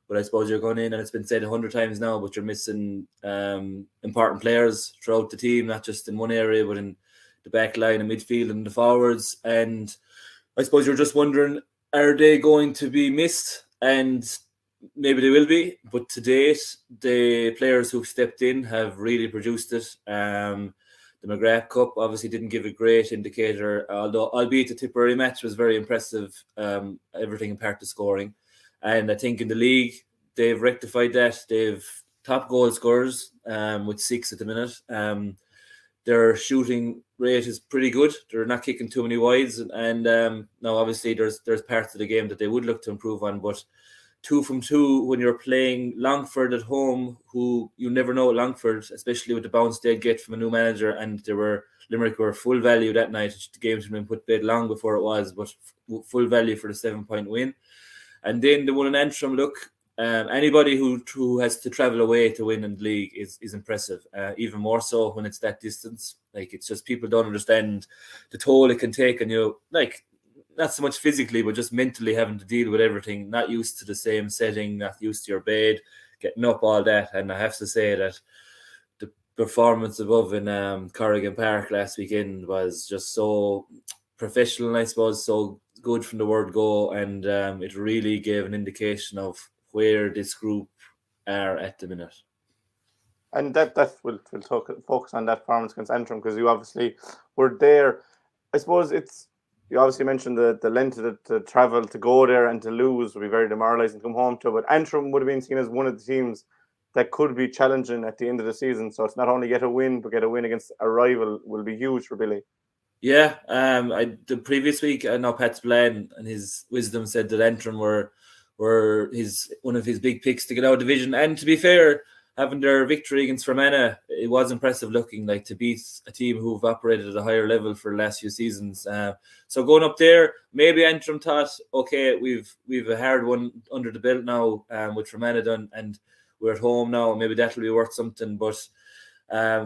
Speaker 7: But I suppose you're going in, and it's been said 100 times now, but you're missing important players throughout the team, not just in one area, but in the back line and midfield and the forwards. And I suppose you're just wondering, are they going to be missed? And maybe they will be, but to date, the players who've stepped in have really produced it. The McGrath Cup obviously didn't give a great indicator, albeit the Tipperary match was very impressive, everything apart the scoring. And I think in the league, they've rectified that. They've top goal scorers with 6 at the minute. Their shooting rate is pretty good. They're not kicking too many wides. And now obviously there's parts of the game that they would look to improve on, but 2 from 2 when you're playing Longford at home, who you never know at Longford, especially with the bounce they'd get from a new manager, and Limerick were full value that night. The game should have been put bed long before it was, but full value for the 7-point win. And then the one in Antrim, look, anybody who has to travel away to win in the league is impressive, even more so when it's that distance. Like, it's just people don't understand the toll it can take on you, like, not so much physically, but just mentally having to deal with everything, not used to the same setting, not used to your bed, getting up, all that. And I have to say that the performance above in Corrigan Park last weekend was just so professional, I suppose, so good from the word go, and it really gave an indication of where this group are at the minute.
Speaker 1: And that we'll focus on that performance against Antrim, because you obviously were there. I suppose you obviously mentioned the length of the travel to go there and to lose would be very demoralising to come home to, but Antrim would have been seen as one of the teams that could be challenging at the end of the season. So it's not only get a win, but get a win against a rival will be huge for Billy.
Speaker 7: Yeah, the previous week, I know Pat Spillane and his wisdom said that Antrim were one of his big picks to get out of division. And to be fair, having their victory against Fermanagh, it was impressive looking, like, to beat a team who've operated at a higher level for the last few seasons. So going up there, maybe Antrim thought, okay, we've a hard one under the belt now with Fermanagh done, and we're at home now. Maybe that'll be worth something. But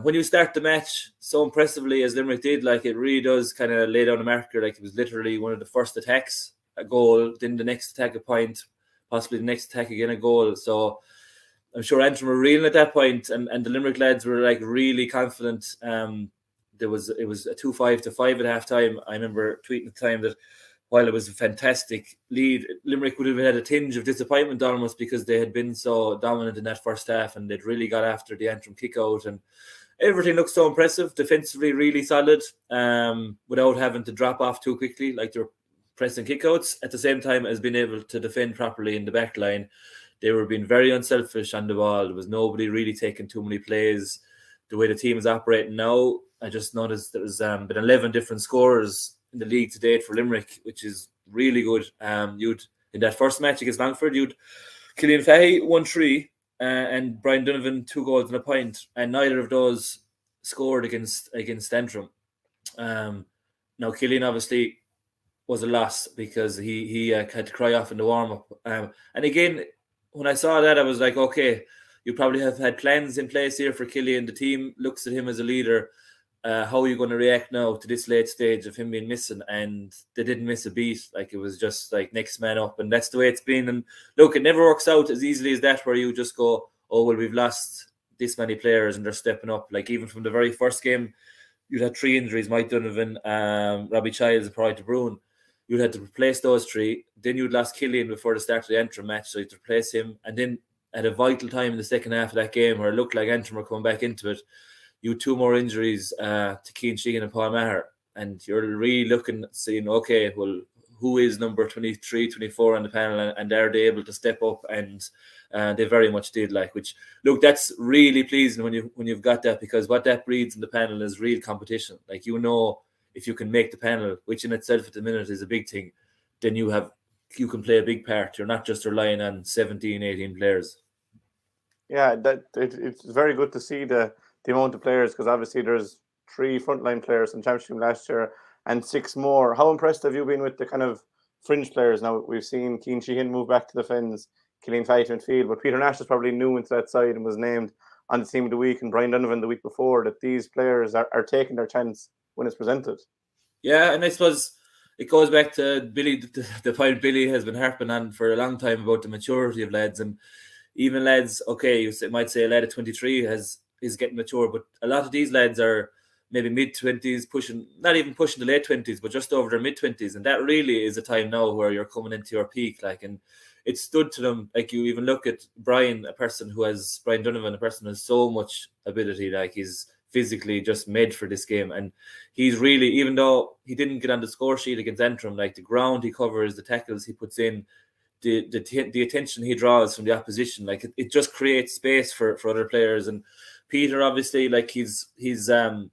Speaker 7: when you start the match so impressively as Limerick did, like, it really does kind of lay down a marker. Like, it was literally one of the first attacks, a goal, then the next attack, a point, possibly the next attack again, a goal. So I'm sure Antrim were reeling at that point, and the Limerick lads were, like, really confident. It was a 2-5 to 5 at half time. I remember tweeting at the time that while it was a fantastic lead, Limerick would have had a tinge of disappointment almost, because they had been so dominant in that first half, and they'd really got after the Antrim kick out, and everything looked so impressive, defensively really solid, without having to drop off too quickly, like they were pressing kickouts, at the same time as being able to defend properly in the back line. They were being very unselfish on the ball. There was nobody really taking too many plays. The way the team is operating now, I just noticed there's been 11 different scorers in the league to date for Limerick, which is really good. In that first match against Longford, Cillian Fahey 1-3 and Brian Donovan 2 goals and a point, and neither of those scored against Antrim. Now Cillian obviously was a loss because he had to cry off in the warm-up. And again, when I saw that, I was like, okay, you probably have had plans in place here for Cillian. The team looks at him as a leader. How are you going to react now to this late stage of him being missing? And they didn't miss a beat. Like, it was just like next man up. And that's the way it's been. And look, it never works out as easily as that, where you just go, oh, well, we've lost this many players and they're stepping up. Like, even from the very first game, you'd had 3 injuries: Mike Donovan, Robbie Childs, and Pride de Bruin. You'd had to replace those 3. Then you'd lost Cillian before the start of the Antrim match, so you'd replace him. And then at a vital time in the second half of that game, where it looked like Antrim were coming back into it, you had 2 more injuries to Cian Sheehan and Paul Maher. And you're really looking at saying, okay, well, who is number 23, 24 on the panel, and are they able to step up? And they very much did. Like, which, look, that's really pleasing when you've got that, because what that breeds in the panel is real competition. Like, you know, if you can make the panel, which in itself at the minute is a big thing, then you can play a big part. You're not just relying on 17, 18 players.
Speaker 1: Yeah, it's very good to see the amount of players, because obviously there's 3 frontline players in Championship last year and 6 more. How impressed have you been with the kind of fringe players? Now, we've seen Cian Sheehan move back to the Fens, Cillian Fahey to midfield, but Peter Nash is probably new into that side and was named on the team of the week, and Brian Donovan the week before, that these players are taking their chance when it's presented. Yeah,
Speaker 7: and I suppose it goes back to Billy, the point Billy has been harping on for a long time about the maturity of lads. And even lads, okay, you might say a lad at 23 is getting mature, but a lot of these lads are maybe mid-20s, not even pushing the late 20s, but just over their mid-20s. And that really is a time now where you're coming into your peak. Like, and it stood to them. Like, you even look at Brian Donovan, a person who has so much ability. Like, he's physically just made for this game, and he's really, even though he didn't get on the score sheet against Antrim, like, the ground he covers, the tackles he puts in, the attention he draws from the opposition, like, it just creates space for other players. And Peter, obviously, like, he's been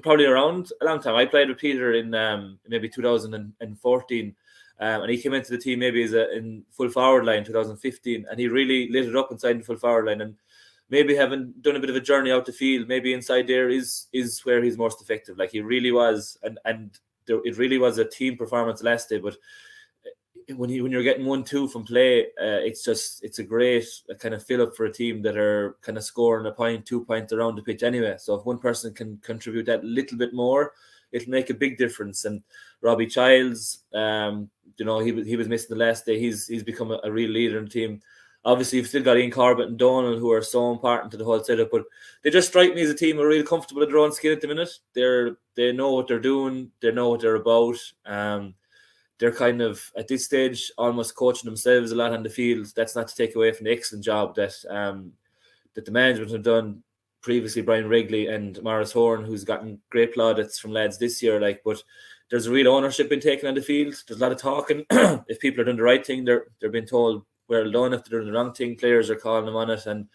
Speaker 7: probably around a long time. I played with Peter in maybe 2014, and he came into the team maybe in full forward line 2015, and he really lit it up inside the full forward line. And maybe having done a bit of a journey out the field, maybe inside there is where he's most effective. Like, he really was, and it really was a team performance last day. But when you're getting 1-2 from play, it's a great kind of fill up for a team that are kind of scoring a point, 2 points around the pitch anyway. So if one person can contribute that little bit more, it'll make a big difference. And Robbie Childs, he was missing the last day. He's become a real leader in the team. Obviously, you've still got Ian Corbett and Donald, who are so important to the whole setup, but they just strike me as a team who are really comfortable in their own skin at the minute. They know what they're doing. They know what they're about. They're kind of, at this stage, almost coaching themselves a lot on the field. That's not to take away from the excellent job that the management have done previously, Brian Wrigley and Maurice Horn, who's gotten great plaudits from lads this year. Like, but there's a real ownership being taken on the field. There's a lot of talking. If people are doing the right thing, they're being told well done. If they're doing the wrong thing, players are calling them on it. And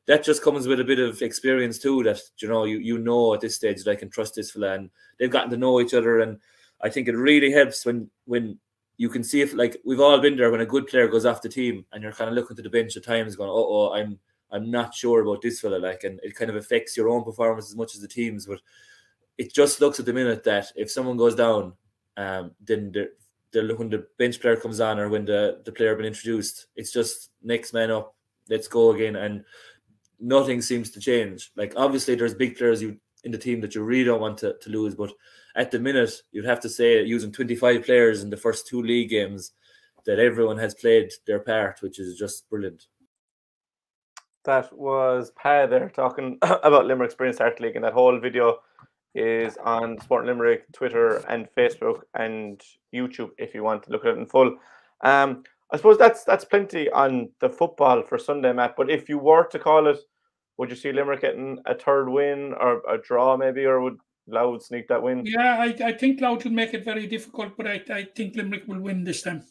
Speaker 7: that just comes with a bit of experience too, that you know at this stage that I can trust this fella, and they've gotten to know each other. And I think it really helps when you can see, if like we've all been there, when a good player goes off the team and you're kind of looking to the bench at times going, oh, I'm not sure about this fella, like, and it kind of affects your own performance as much as the team's. But it just looks at the minute that if someone goes down, then they're looking, the bench player comes on, or when the player been introduced, it's just next man up, let's go again, and nothing seems to change. Like, obviously there's big players in the team that you really don't want to lose, but at the minute you'd have to say, using 25 players in the first 2 league games, that everyone has played their part, which is just brilliant.
Speaker 1: That was Pa there talking about Limerick Experience Start League, and that whole video is on Sport Limerick, Twitter and Facebook and YouTube if you want to look at it in full. I suppose that's plenty on the football for Sunday, Matt. But if you were to call it, would you see Limerick getting a 3rd win, or a draw maybe, or would Louth sneak that win?
Speaker 6: Yeah, I think Louth will make it very difficult, but I think Limerick will win this time.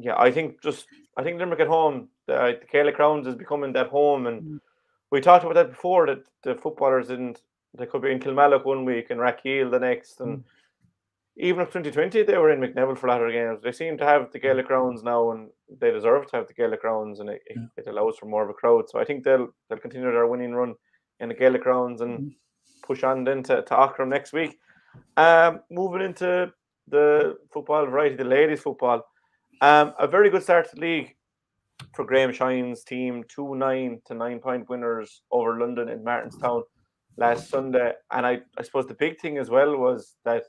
Speaker 1: Yeah, I think Limerick at home, the Gaelic Crowns is becoming that home, and we talked about that before, that the footballers they could be in Kilmallock one week and Rathkeale the next, and even if 2020 they were in McNeville for a lot of games. They seem to have the Gaelic Crowns now, and they deserve to have the Gaelic Crowns, and it allows for more of a crowd. So I think they'll continue their winning run in the Gaelic Crowns and push on then to Aughrim next week. Moving into the football variety, the ladies football, a very good start to the league for Graham Shine's team, 2 9 to 9-point winners over London in Martinstown last Sunday. And I suppose the big thing as well was that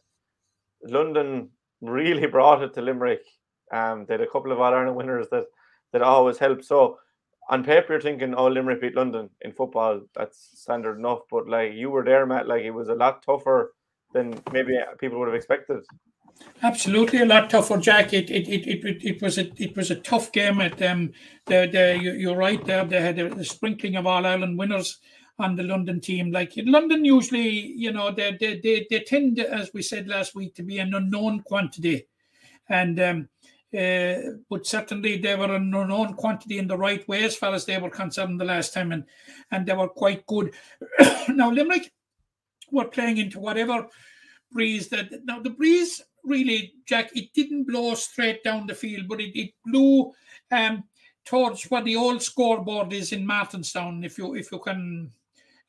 Speaker 1: London really brought it to Limerick. They had a couple of All-Ireland winners that always help. So on paper you're thinking, oh, Limerick beat London in football, that's standard enough. But like, you were there, Matt, like, it was a lot tougher than maybe people would have expected.
Speaker 6: Absolutely, a lot tougher, Jack. It was a tough game. You're right there. They had a sprinkling of All Ireland winners on the London team. Like, in London, usually, they tend, as we said last week, to be an unknown quantity, and but certainly they were an unknown quantity in the right way as far as they were concerned the last time, and they were quite good. Now Limerick were playing into whatever breeze the breeze. Really, Jack, it didn't blow straight down the field, but it blew towards where the old scoreboard is in Martinstown. If you can,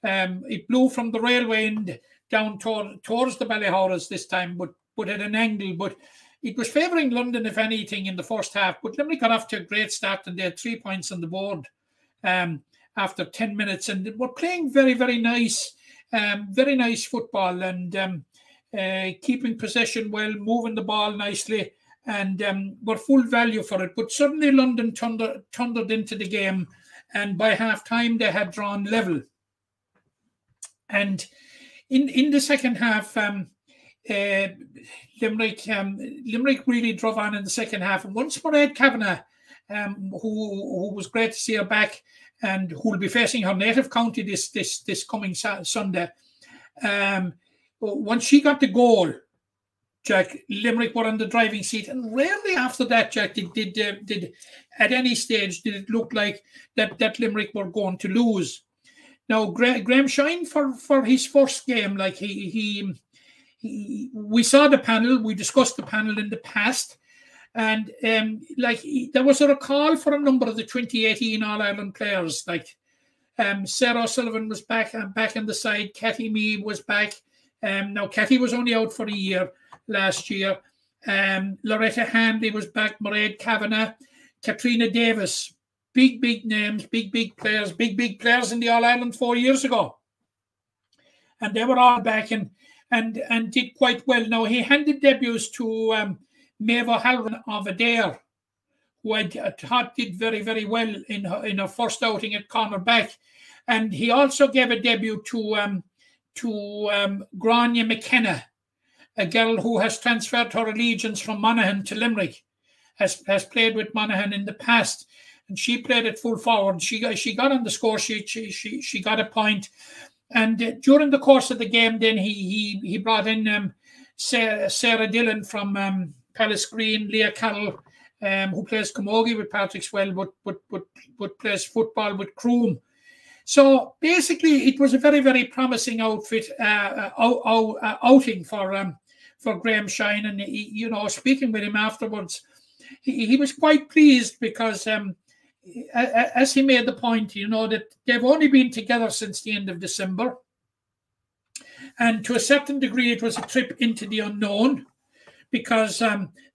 Speaker 6: it blew from the railway end down towards the Ballyhorras this time, but at an angle. But it was favouring London, if anything, in the first half. But Limerick got off to a great start, and they had 3 points on the board after 10 minutes, and they were playing very, very nice football, and keeping possession well, moving the ball nicely, and were full value for it. But suddenly London thundered into the game, and by half time they had drawn level. And in the second half, Limerick really drove on in the second half. And once Mairead Kavanagh, who was great to see her back, and who will be facing her native county this coming Sunday, once she got the goal, Jack, Limerick were on the driving seat, and rarely after that, Jack, did at any stage did it look like that Limerick were going to lose. Now, Graham Shine, for his first game, like we saw the panel, we discussed the panel in the past, and there was a recall for a number of the 2018 All-Ireland players, like Sarah O'Sullivan was back on the side, Cathy Meade was back. Now, Cathy was only out for a year last year. Loretta Hanley was back, Mairead Kavanagh, Katrina Davis, big names, big players in the All-Ireland 4 years ago. And they were all back and did quite well. Now, he handed debuts to Maeve O'Halloran of Adair, who I thought did very, very well in her first outing at cornerback. And he also gave a debut to Grania McKenna, a girl who has transferred her allegiance from Monaghan to Limerick, has played with Monaghan in the past, and she played at full forward. She got on the score sheet. She got a point, and during the course of the game, then he brought in Sarah Dillon from Palace Green, Leah Carroll, who plays camogie with Patrick Swell, but plays football with Croom. So basically, it was a very, very promising outing for Graham Shine. And he, speaking with him afterwards, he was quite pleased because, as he made the point, that they've only been together since the end of December, and to a certain degree, it was a trip into the unknown because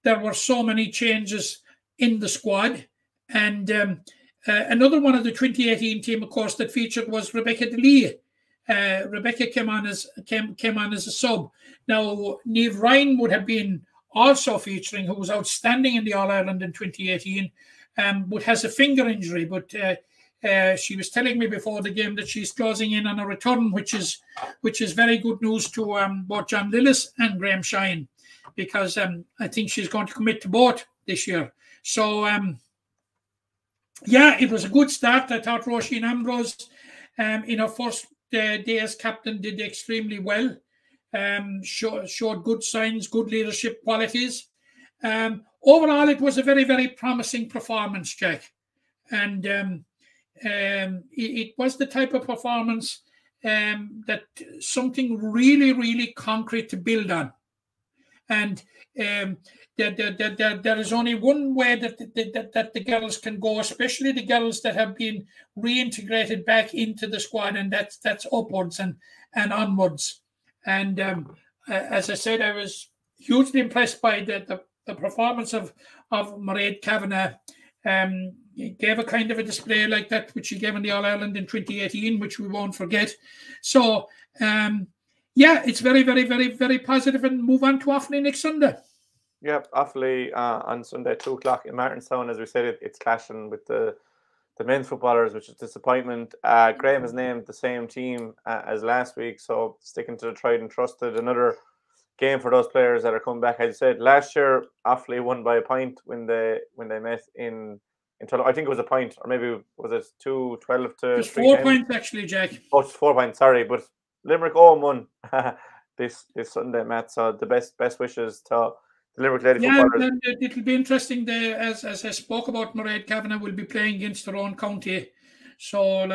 Speaker 6: there were so many changes in the squad. And another one of the 2018 team, of course, that featured was Rebecca DeLee. Rebecca came on as a sub. Now, Niamh Ryan would have been also featuring, who was outstanding in the All-Ireland in 2018, but has a finger injury. But she was telling me before the game that she's closing in on a return, which is very good news to both John Lillis and Graham Shine, because I think she's going to commit to both this year. So, yeah, it was a good start. I thought Roisin Ambrose, in her first day as captain, did extremely well. Showed good signs, good leadership qualities. Overall, it was a very, very promising performance, Jack. And it was the type of performance that something really, really concrete to build on. And there is only one way that the girls can go, especially the girls that have been reintegrated back into the squad, and that's upwards and onwards. And as I said, I was hugely impressed by the performance of Mairead Kavanagh. Gave a kind of a display like that, which she gave in the All-Ireland in 2018, which we won't forget. So, yeah, it's very, very, very, very positive, and move on to Offaly next Sunday.
Speaker 1: Yep, Offaly on Sunday, 2 o'clock in Martinstown. As we said, it's clashing with the men's footballers, which is disappointment. Graham has named the same team as last week, so sticking to the tried and trusted. Another game for those players that are coming back. As you said, last year Offaly won by a point when they met in I think it was a point, or maybe was it 2-12 to 3
Speaker 6: 4 points actually, Jack.
Speaker 1: Oh, it's 4 points. Sorry, but Limerick 0-1 this Sunday, Matt. So the best wishes to the Limerick lady footballers.
Speaker 6: And it'll be interesting. As I spoke about, Mairead Kavanagh will be playing against their own county. So,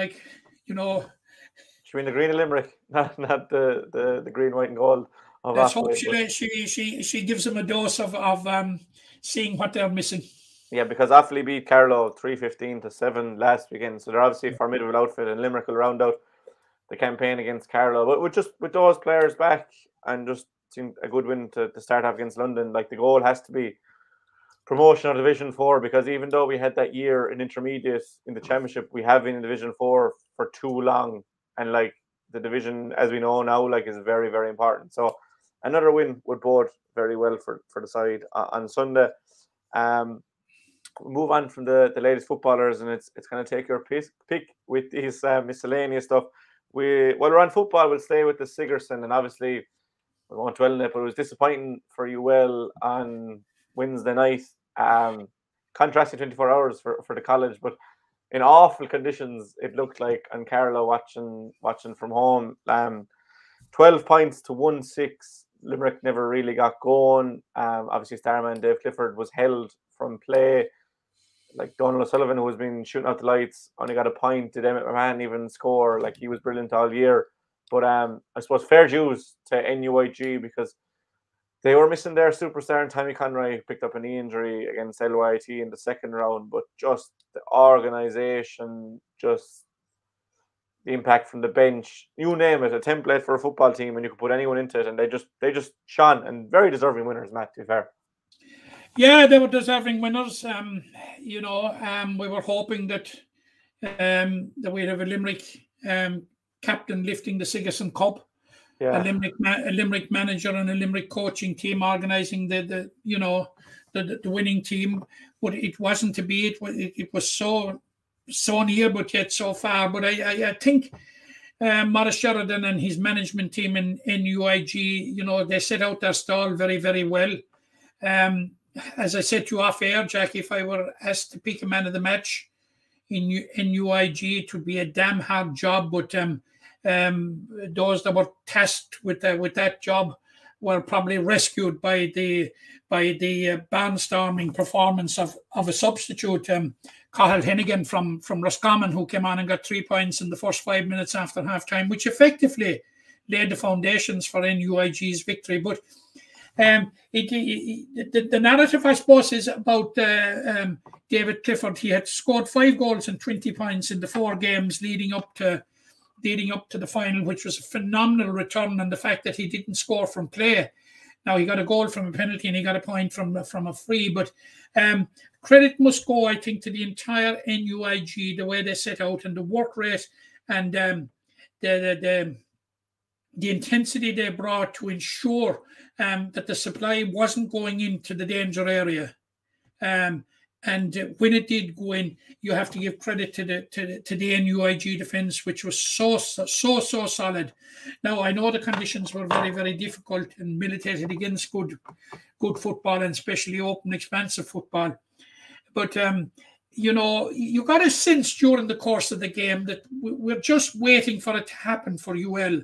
Speaker 6: she
Speaker 1: mean the green of Limerick, not the green, white, and gold.
Speaker 6: Let's hope she gives them a dose of seeing what they're missing.
Speaker 1: Yeah, because Offaly beat Carlow 3-15-7 last weekend, so they're obviously a formidable outfit, and Limerick will round out the campaign against Carlow. But with those players back, and just seemed a good win to start off against London. The goal has to be promotion of Division 4, because even though we had that year in intermediate in the championship, we have been in Division 4 for too long, and the division, as we know now, is very, very important. So another win would bode very well for the side on Sunday. Move on from the latest footballers, and it's going to take your pick with these miscellaneous stuff. While we're on football, we'll stay with the Sigerson, and obviously we won't dwell on it, but it was disappointing for UL on Wednesday night. Contrasting 24 hours for the college, but in awful conditions it looked like on Carlow watching from home. 12 points to 1-6. Limerick never really got going. Obviously Starman Dave Clifford was held from play. Donald O'Sullivan, who has been shooting out the lights, only got a point. Did Emmett McMahon even score? He was brilliant all year. But I suppose fair dues to NUIG, because they were missing their superstar, and Tommy Conroy picked up a knee injury against LYT in the second round. But just the organisation, just the impact from the bench, you name it, a template for a football team, and you could put anyone into it, and they just shone, and very deserving winners, Matt, to be fair.
Speaker 6: Yeah, they were deserving winners. We were hoping that we'd have a Limerick captain lifting the Sigerson Cup, a Limerick manager and a Limerick coaching team organising the winning team, but it wasn't to be. It was so near, but yet so far. But I think Maurice Sheridan and his management team in NUIG, they set out their stall very, very well. As I said to you off air, Jack, if I were asked to pick a man of the match in UIG, it would be a damn hard job. But those that were tasked with that job were probably rescued by the barnstorming performance of a substitute, Cathal Hennigan from Roscommon, who came on and got 3 points in the first 5 minutes after half-time, which effectively laid the foundations for NUIG's victory. But the narrative, I suppose, is about David Clifford. He had scored 5 goals and 20 points in the 4 games leading up to the final, which was a phenomenal return, and the fact that he didn't score from play. Now, he got a goal from a penalty and he got a point from a free, but credit must go, I think, to the entire NUIG, the way they set out and the work rate and the intensity they brought to ensure that the supply wasn't going into the danger area. And when it did go in, you have to give credit to the NUIG defence, which was so solid. Now, I know the conditions were very, very difficult and militated against good football, and especially open, expansive football. But you know, you got a sense during the course of the game that we're just waiting for it to happen for UL.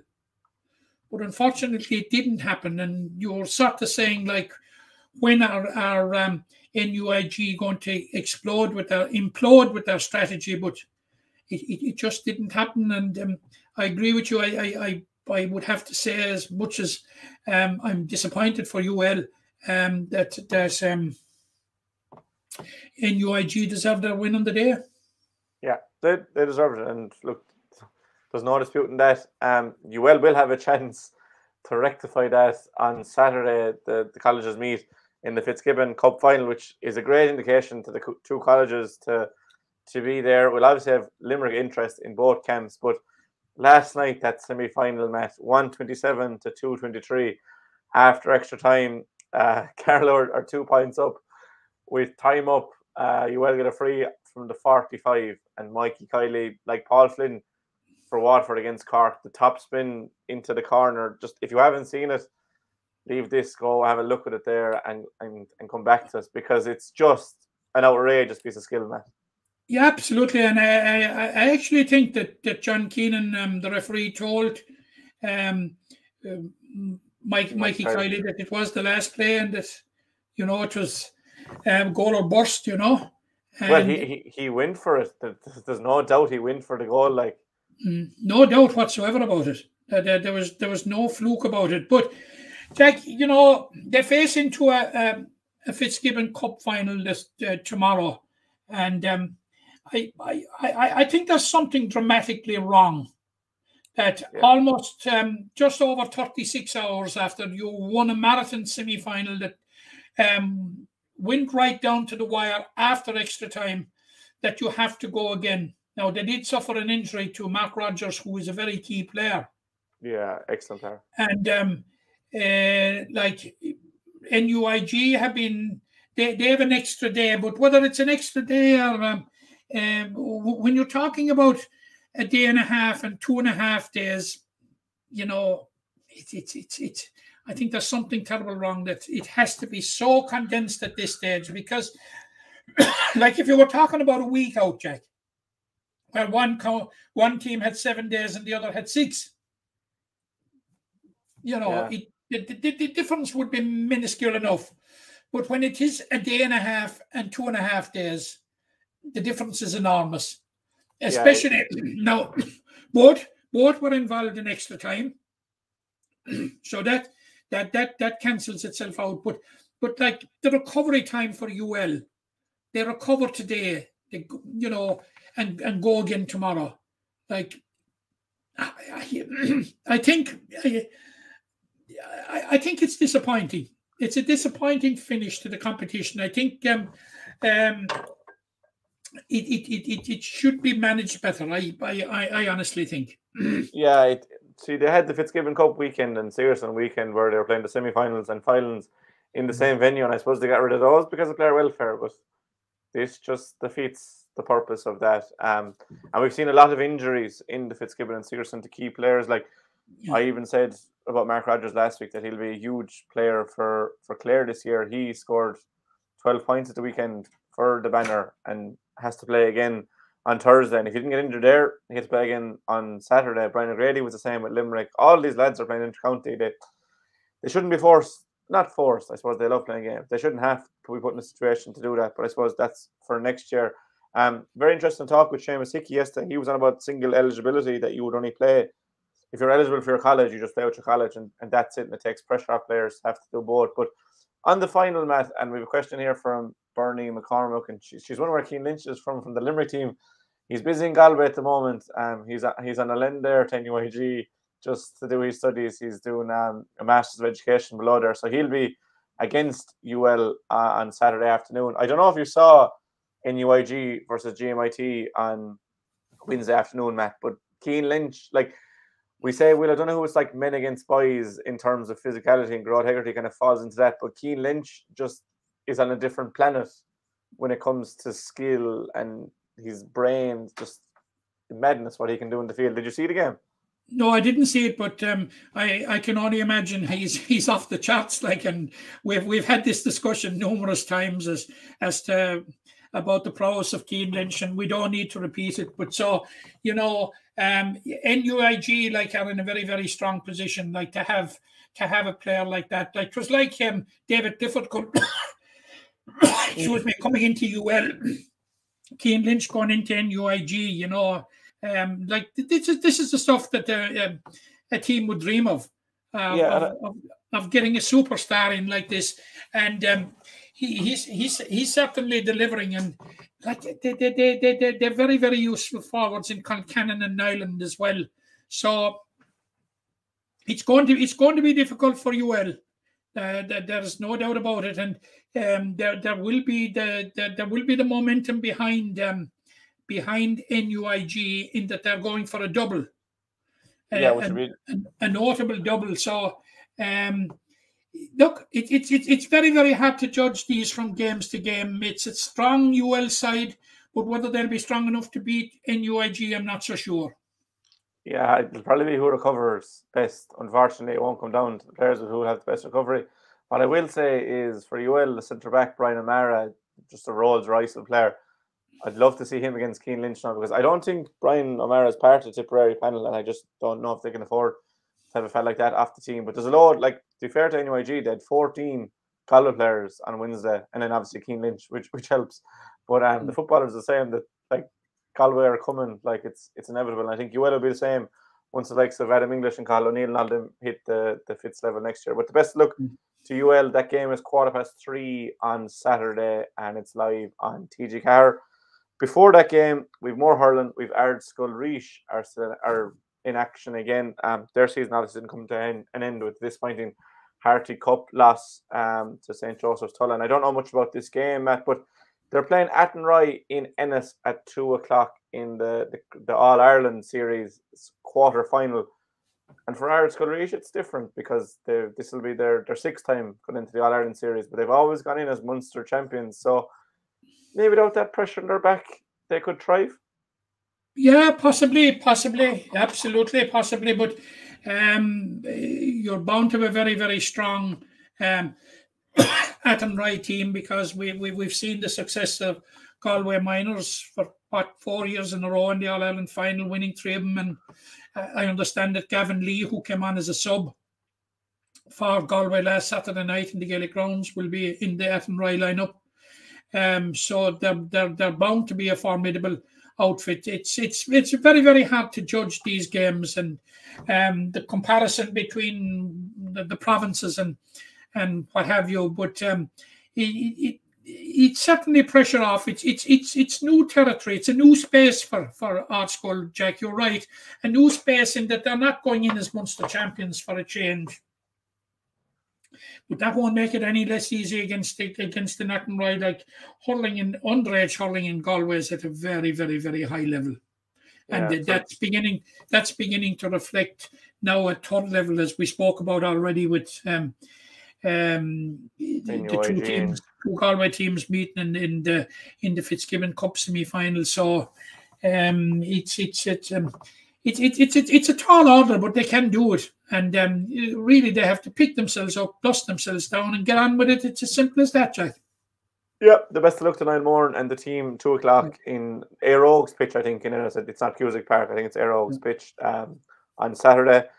Speaker 6: But unfortunately, it didn't happen, and you're sort of saying, like, when our NUIG going to implode with their strategy, but it just didn't happen. And I agree with you. I would have to say, as much as I'm disappointed for UL, that NUIG deserved their win on the day.
Speaker 1: Yeah, they deserved it. And look, there's no disputing that. UL will have a chance to rectify that on Saturday. The colleges meet in the Fitzgibbon Cup final, which is a great indication to the 2 colleges to be there. We'll obviously have Limerick interest in both camps, but last night that semi-final match, 127 to 223, after extra time, Carlow are 2 points up. With time up, UL get a free from the 45, and Mikey Kiley, like Paul Flynn for Waterford against Cork, the top spin into the corner. Just, if you haven't seen it, leave this, go have a look at it there and come back to us, because it's just an outrageous piece of skill, man.
Speaker 6: Yeah, absolutely. And I actually think that John Keenan, the referee, told Mikey Kiley that it was the last play, and that, you know, it was goal or bust, you know. And
Speaker 1: well, he went for it. There's no doubt he went for the goal, like.
Speaker 6: No doubt whatsoever about it. There was no fluke about it. But Jack, you know, they face into a Fitzgibbon Cup final this tomorrow, and I think there's something dramatically wrong. That almost just over 36 hours after you won a marathon semi-final that went right down to the wire after extra time, that you have to go again. Now, they did suffer an injury to Mark Rogers, who is a very key player.
Speaker 1: Yeah, excellent player.
Speaker 6: And like NUIG have been, they have an extra day, but whether it's an extra day or when you're talking about a day and a half and 2.5 days, you know, it's I think there's something terrible wrong, that it has to be so condensed at this stage, because like if you were talking about a week out, Jack, where one team had 7 days and the other had 6, you know, the difference would be minuscule enough. But when it is a day and a half and 2.5 days, the difference is enormous. Especially now, both were involved in extra time, so that cancels itself out. But like the recovery time for UL, they recover today, you know, and go again tomorrow. Like I think it's disappointing. It's a disappointing finish to the competition. I think it should be managed better. I honestly think.
Speaker 1: Yeah, see, they had the Fitzgibbon Cup weekend and Searson weekend where they were playing the semi-finals and finals in the same venue, and I suppose they got rid of those because of player welfare. But this just defeats the purpose of that. And we've seen a lot of injuries in the Fitzgibbon and Searson to key players. Like I even said about Mark Rogers last week that he'll be a huge player for Clare this year. He scored 12 points at the weekend for the Banner and has to play again on Thursday. And if he didn't get injured there, he has to play again on Saturday. Brian O'Grady was the same with Limerick. All these lads are playing inter-county. They shouldn't be forced. Not forced. I suppose they love playing games. They shouldn't have to be put in a situation to do that. But I suppose that's for next year. Very interesting talk with Seamus Hickey yesterday. He was on about single eligibility, that you would only play if you're eligible for your college, you just play with your college, and that's it, and it takes pressure off players to have to do both. But on the final, Matt, and we have a question here from Bernie McCormick, and she's one of our Keen Lynches from the Limerick team. He's busy in Galway at the moment. He's on a lend there to NUIG just to do his studies. He's doing a Master's of Education below there, so he'll be against UL on Saturday afternoon. I don't know if you saw NUIG versus GMIT on Wednesday afternoon, Matt, but Keen Lynch, like we say, well, I don't know who it's like men against boys in terms of physicality, and Growth Hegarty kind of falls into that, but Keen Lynch just is on a different planet when it comes to skill, and his brain, just madness what he can do in the field. Did you see the game?
Speaker 6: No, I didn't see it, but I can only imagine he's off the charts. Like, and we've had this discussion numerous times as to about the prowess of Keen Lynch, and we don't need to repeat it. But so, you know, NUIG like are in a very, very strong position, like to have a player like that. Like, it was like David Clifford excuse me, coming into UL, Keen Lynch going into NUIG, you know. Like this is the stuff that a team would dream of getting a superstar in like this, and he's certainly delivering, and like they're very, very useful forwards in Concannon and Nyland as well. So it's going to be difficult for UL. There's no doubt about it, and there will be the momentum behind NUIG in that they're going for a double, a notable double. So look, it's very, very hard to judge these from games to game. It's a strong UL side, but whether they'll be strong enough to beat NUIG, I'm not so sure.
Speaker 1: Yeah, it'll probably be who recovers best. Unfortunately, it won't come down to the players who have the best recovery. What I will say is, for UL, the centre-back, Brian O'Mara, just a Rolls-Royce of a player. I'd love to see him against Keen Lynch now, because I don't think Brian O'Mara is part of the Tipperary panel, and I just don't know if they can afford to have a fella like that off the team. But there's a load, like, to be fair to NUIG, they had 14 Galway players on Wednesday, and then obviously Keen Lynch, which helps. But the footballers are saying that, like, Galway are coming, like it's inevitable. And I think UL will be the same once the likes of Adam English and Carl O'Neill and all them hit the Fitz level next year. But the best look to UL, that game is 3:15 on Saturday, and it's live on TG Car. Before that game, we've more hurling. We've Ardscoil Rís are in action again. Their season obviously didn't come to an end with this disappointing Harty Cup loss to St. Joseph's Tulla. And I don't know much about this game, Matt, but they're playing Athenry in Ennis at 2:00 in the All-Ireland Series quarter-final. And for Ardscoil Rís, it's different, because this will be their sixth time going into the All-Ireland Series, but they've always gone in as Munster champions. So maybe without that pressure on their back, they could thrive. Yeah,
Speaker 6: possibly, absolutely, possibly. But you're bound to be a very, very strong Athenry team, because we've seen the success of Galway Miners for 4 years in a row in the All-Ireland final, winning 3 of them. And I understand that Gavin Lee, who came on as a sub for Galway last Saturday night in the Gaelic grounds, will be in the Athenry lineup. So they're bound to be a formidable outfit. It's very, very hard to judge these games, and the comparison between the provinces and what have you. But it's certainly pressure off. It's new territory. It's a new space for Ardscoil, Jack. You're right. A new space in that they're not going in as Munster champions for a change. But that won't make it any less easy against the Athenry. Like, underage hurling in Galway is at a very, very, very high level. And that's beginning to reflect now at third level, as we spoke about already with the two Galway teams meeting in the Fitzgibbon Cup semi-final. So it's a tall order, but they can do it. And really, they have to pick themselves up, dust themselves down, and get on with it. It's as simple as that, Jack.
Speaker 1: Yeah, the best of luck to Niall and the team. 2:00 in Éire Óg's pitch, I think. It's not Cusack Park. I think it's Éire Óg's pitch on Saturday.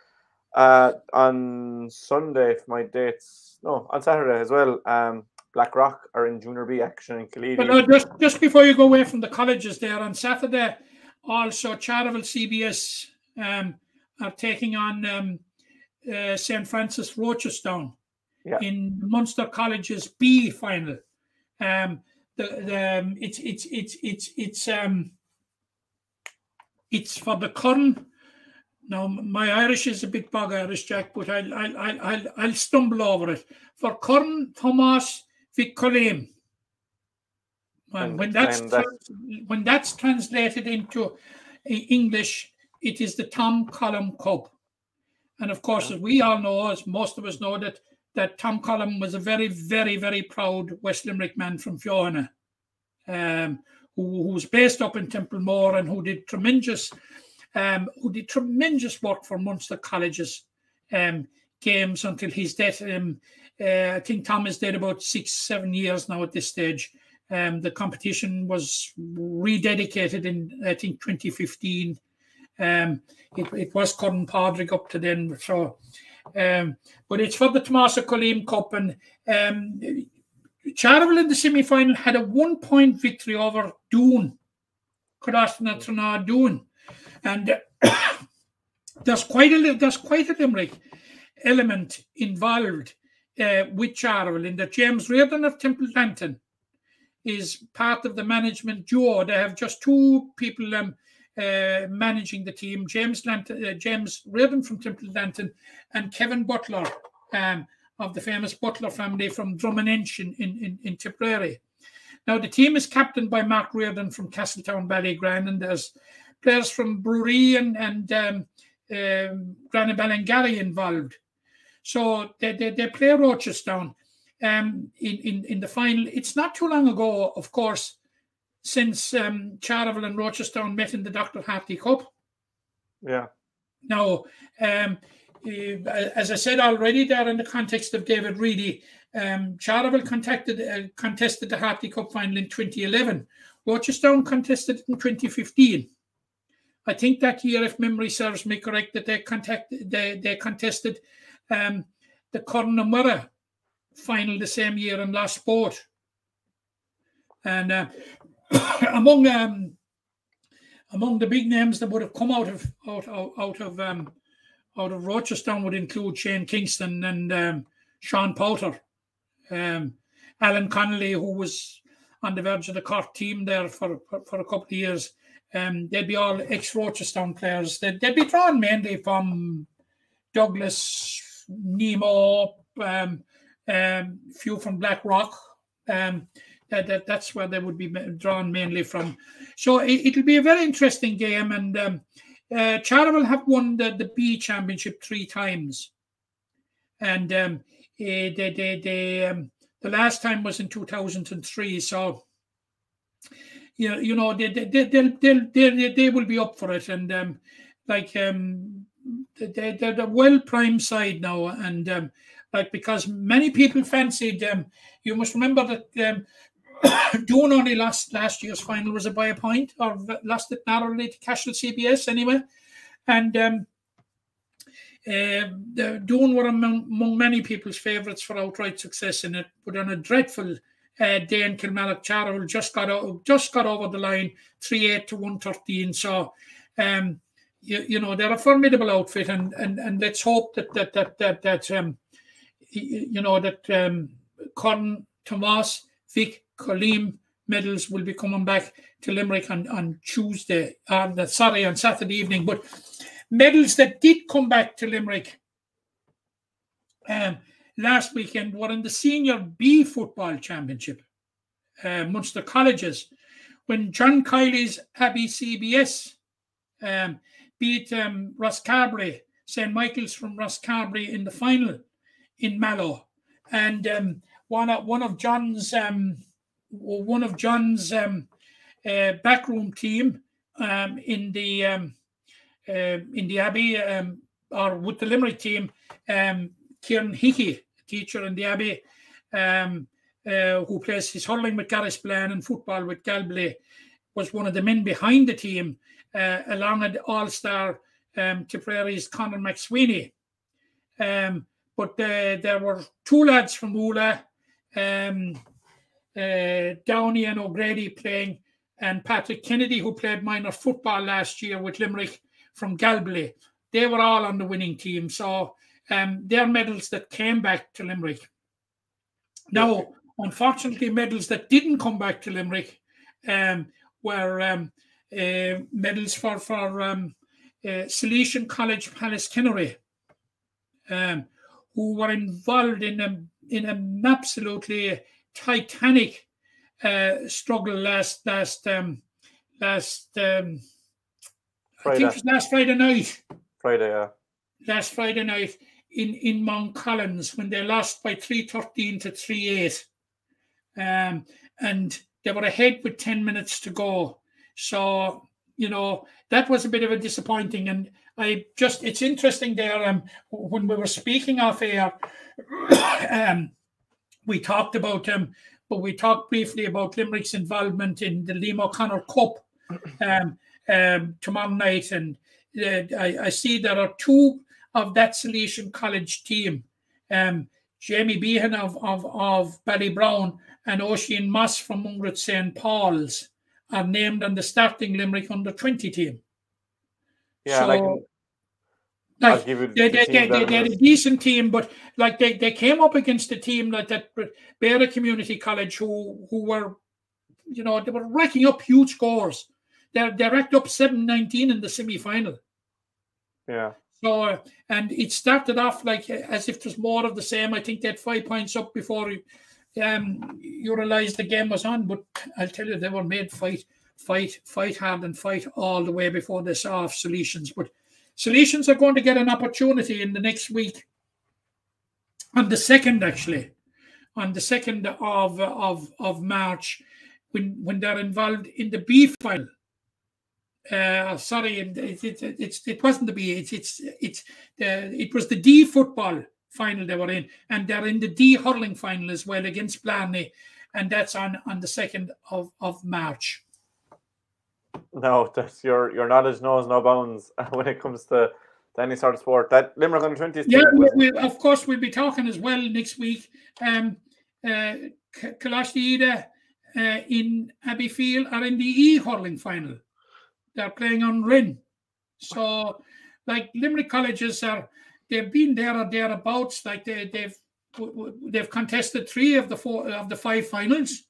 Speaker 1: On Sunday, if my dates, no, on Saturday as well. Blackrock are in Junior B action in Killeedy.
Speaker 6: But just before you go away from the colleges there, on Saturday, also Charleville CBS are taking on St. Francis Rochestown in Munster College's B final. It's for the Curran. Now my Irish is a bit bog Irish, Jack, but I'll stumble over it. For Curran Thomas Vic Colleen. And when that's translated into English, it is the Tom Collum Cup. And of course, as we all know, as most of us know, that Tom Collum was a very, very, very proud West Limerick man from Fiona, who was based up in Templemore and who did tremendous work for Munster College's games until his death. I think Tom is dead about 6-7 years now at this stage. The competition was rededicated in, I think, 2015. It was Curran Padraig up to then. So, but it's for the Tomasa Colleen Cup, and Charleville in the semi-final had a 1-point victory over Doon, Cadastana Trana Doon, and there's quite a Limerick element involved with Charleville in that James Reardon of Temple Danton is part of the management duo. They have just two people managing the team, James Reardon from Temple Danton and Kevin Butler of the famous Butler family from Drummondinch in Tipperary. Now, the team is captained by Mark Reardon from Castletown Ballygran, and there's players from Brewery and Granaballangally involved. So they play Rochestown in the final. It's not too long ago, of course, since Charleville and Rochestown met in the Dr. Hartley Cup. Yeah. Now, as I said already there in the context of David Reedy, Charleville contested the Hartley Cup final in 2011. Rochestown contested it in 2015. I think that year, if memory serves me correct, that they contested the Curran and Murrah final the same year and lost both. And among the big names that would have come out of Rochestown would include Shane Kingston and Sean Powter, Alan Connolly, who was on the verge of the Cork team there for a couple of years. They'd be all ex-Rochestown players. They'd be drawn mainly from Douglas, Nemo, few from Blackrock. That's where they would be drawn mainly from. So it'll be a very interesting game. And Charleville have won the B Championship 3 times. And the last time was in 2003. So you know they will be up for it, and they're the well primed side now, and because many people fancied you must remember that Doon only lost last year's final, was it by a point, or lost it narrowly to Cashel CBS anyway, and the Doon were among many people's favourites for outright success in it, but on a dreadful day in Kilmallock, Charleville just got over the line 3-8 to 113. So you know they're a formidable outfit, and let's hope that Curran, Tomas, Vic, Colleen medals will be coming back to Limerick on Saturday evening. But medals that did come back to Limerick last weekend were in the Senior B Football Championship, Munster Colleges, when John Kiley's Abbey CBS beat Rosscarbery, St. Michael's from Rosscarbery in the final in Mallow, and one of John's backroom team in the Abbey or with the Limerick team, Kieran Hickey, teacher in the Abbey, who plays his hurling with Garrisblain and football with Galway, was one of the men behind the team, along with All-Star Tipperary's Conor McSweeney. But there were 2 lads from Ula, Downey and O'Grady playing, and Patrick Kennedy, who played minor football last year with Limerick from Galway. They were all on the winning team. So they're medals that came back to Limerick. Now, unfortunately, medals that didn't come back to Limerick were medals for Salesian College Pallaskennery, who were involved in an absolutely titanic struggle last I think it was last Friday night. Last Friday night in Mount Collins, when they lost by 3-13 to 3-8. And they were ahead with 10 minutes to go. So, that was a bit of a disappointing. And it's interesting there, when we were speaking off air, we talked about but we talked briefly about Limerick's involvement in the Liam O'Connor Cup tomorrow night. And I see there are two of that Salesian College team, Jamie Behan of Ballybrown and Oisin Moss from Mungret St. Paul's are named on the starting Limerick under-20 team.
Speaker 1: Yeah,
Speaker 6: so, they're a decent team, but they came up against a team like that Beara Community College who were, they were racking up huge scores. They racked up 7-19 in the semi-final.
Speaker 1: Yeah.
Speaker 6: So, and it started off as if there's more of the same. I think they had 5 points up before you realised the game was on. But I'll tell you, they were made fight hard and fight all the way before they saw off Salesians. But Salesians are going to get an opportunity in the next week, on the 2nd actually, on the 2nd of March, when they're involved in the B final. Sorry, it wasn't the B. It was the D football final they were in, and they're in the D hurling final as well against Blarney, and that's on the 2nd of March.
Speaker 1: No, that's your knowledge knows no bounds when it comes to any sort of sport. That Limerick under-20s.
Speaker 6: Yeah, of course we'll be talking as well next week. Kalashida in Abbeyfield are in the E hurling final. They're playing on Rin. So, Limerick colleges they've been there or thereabouts. They've contested 3 of the 5 finals.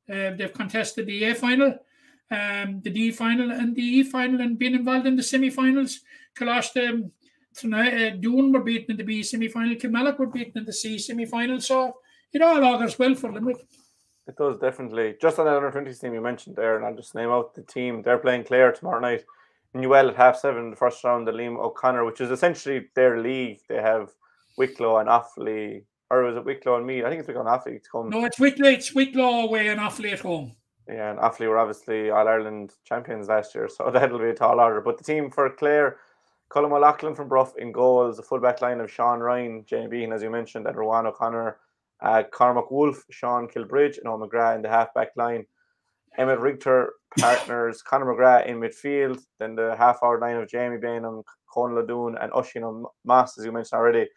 Speaker 6: They've contested the A final, the D final, and the E final, and been involved in the semi-finals. Kalashda tonight, Doon were beaten in the B semi-final. Kilmallock were beaten in the C semi-final. So it all augurs well for Limerick.
Speaker 1: It does, definitely. Just on that under-20s team you mentioned there, and I'll just name out the team. They're playing Clare tomorrow night in Newell at 7:30, the first round, the Liam O'Connor, which is essentially their league. They have Wicklow and Offaly, or was it Wicklow and Meath? I think it's Wicklow and Offaly to come.
Speaker 6: No, it's Wicklow away and Offaly at home.
Speaker 1: Yeah, and Offaly were obviously All-Ireland champions last year, so that'll be a tall order. But the team for Clare, Colm O'Loughlin from Bruff in goals, the full-back line of Sean Ryan, Jamie Behan, as you mentioned, and Rowan O'Connor, Cormac Wolfe, Sean Kilbridge, and Owen McGrath in the half-back line. Emmett Richter, partners, Conor McGrath in midfield. Then the half-forward line of Jamie Bainham, Conn Ladoon, and Oisin Moss, as you mentioned already.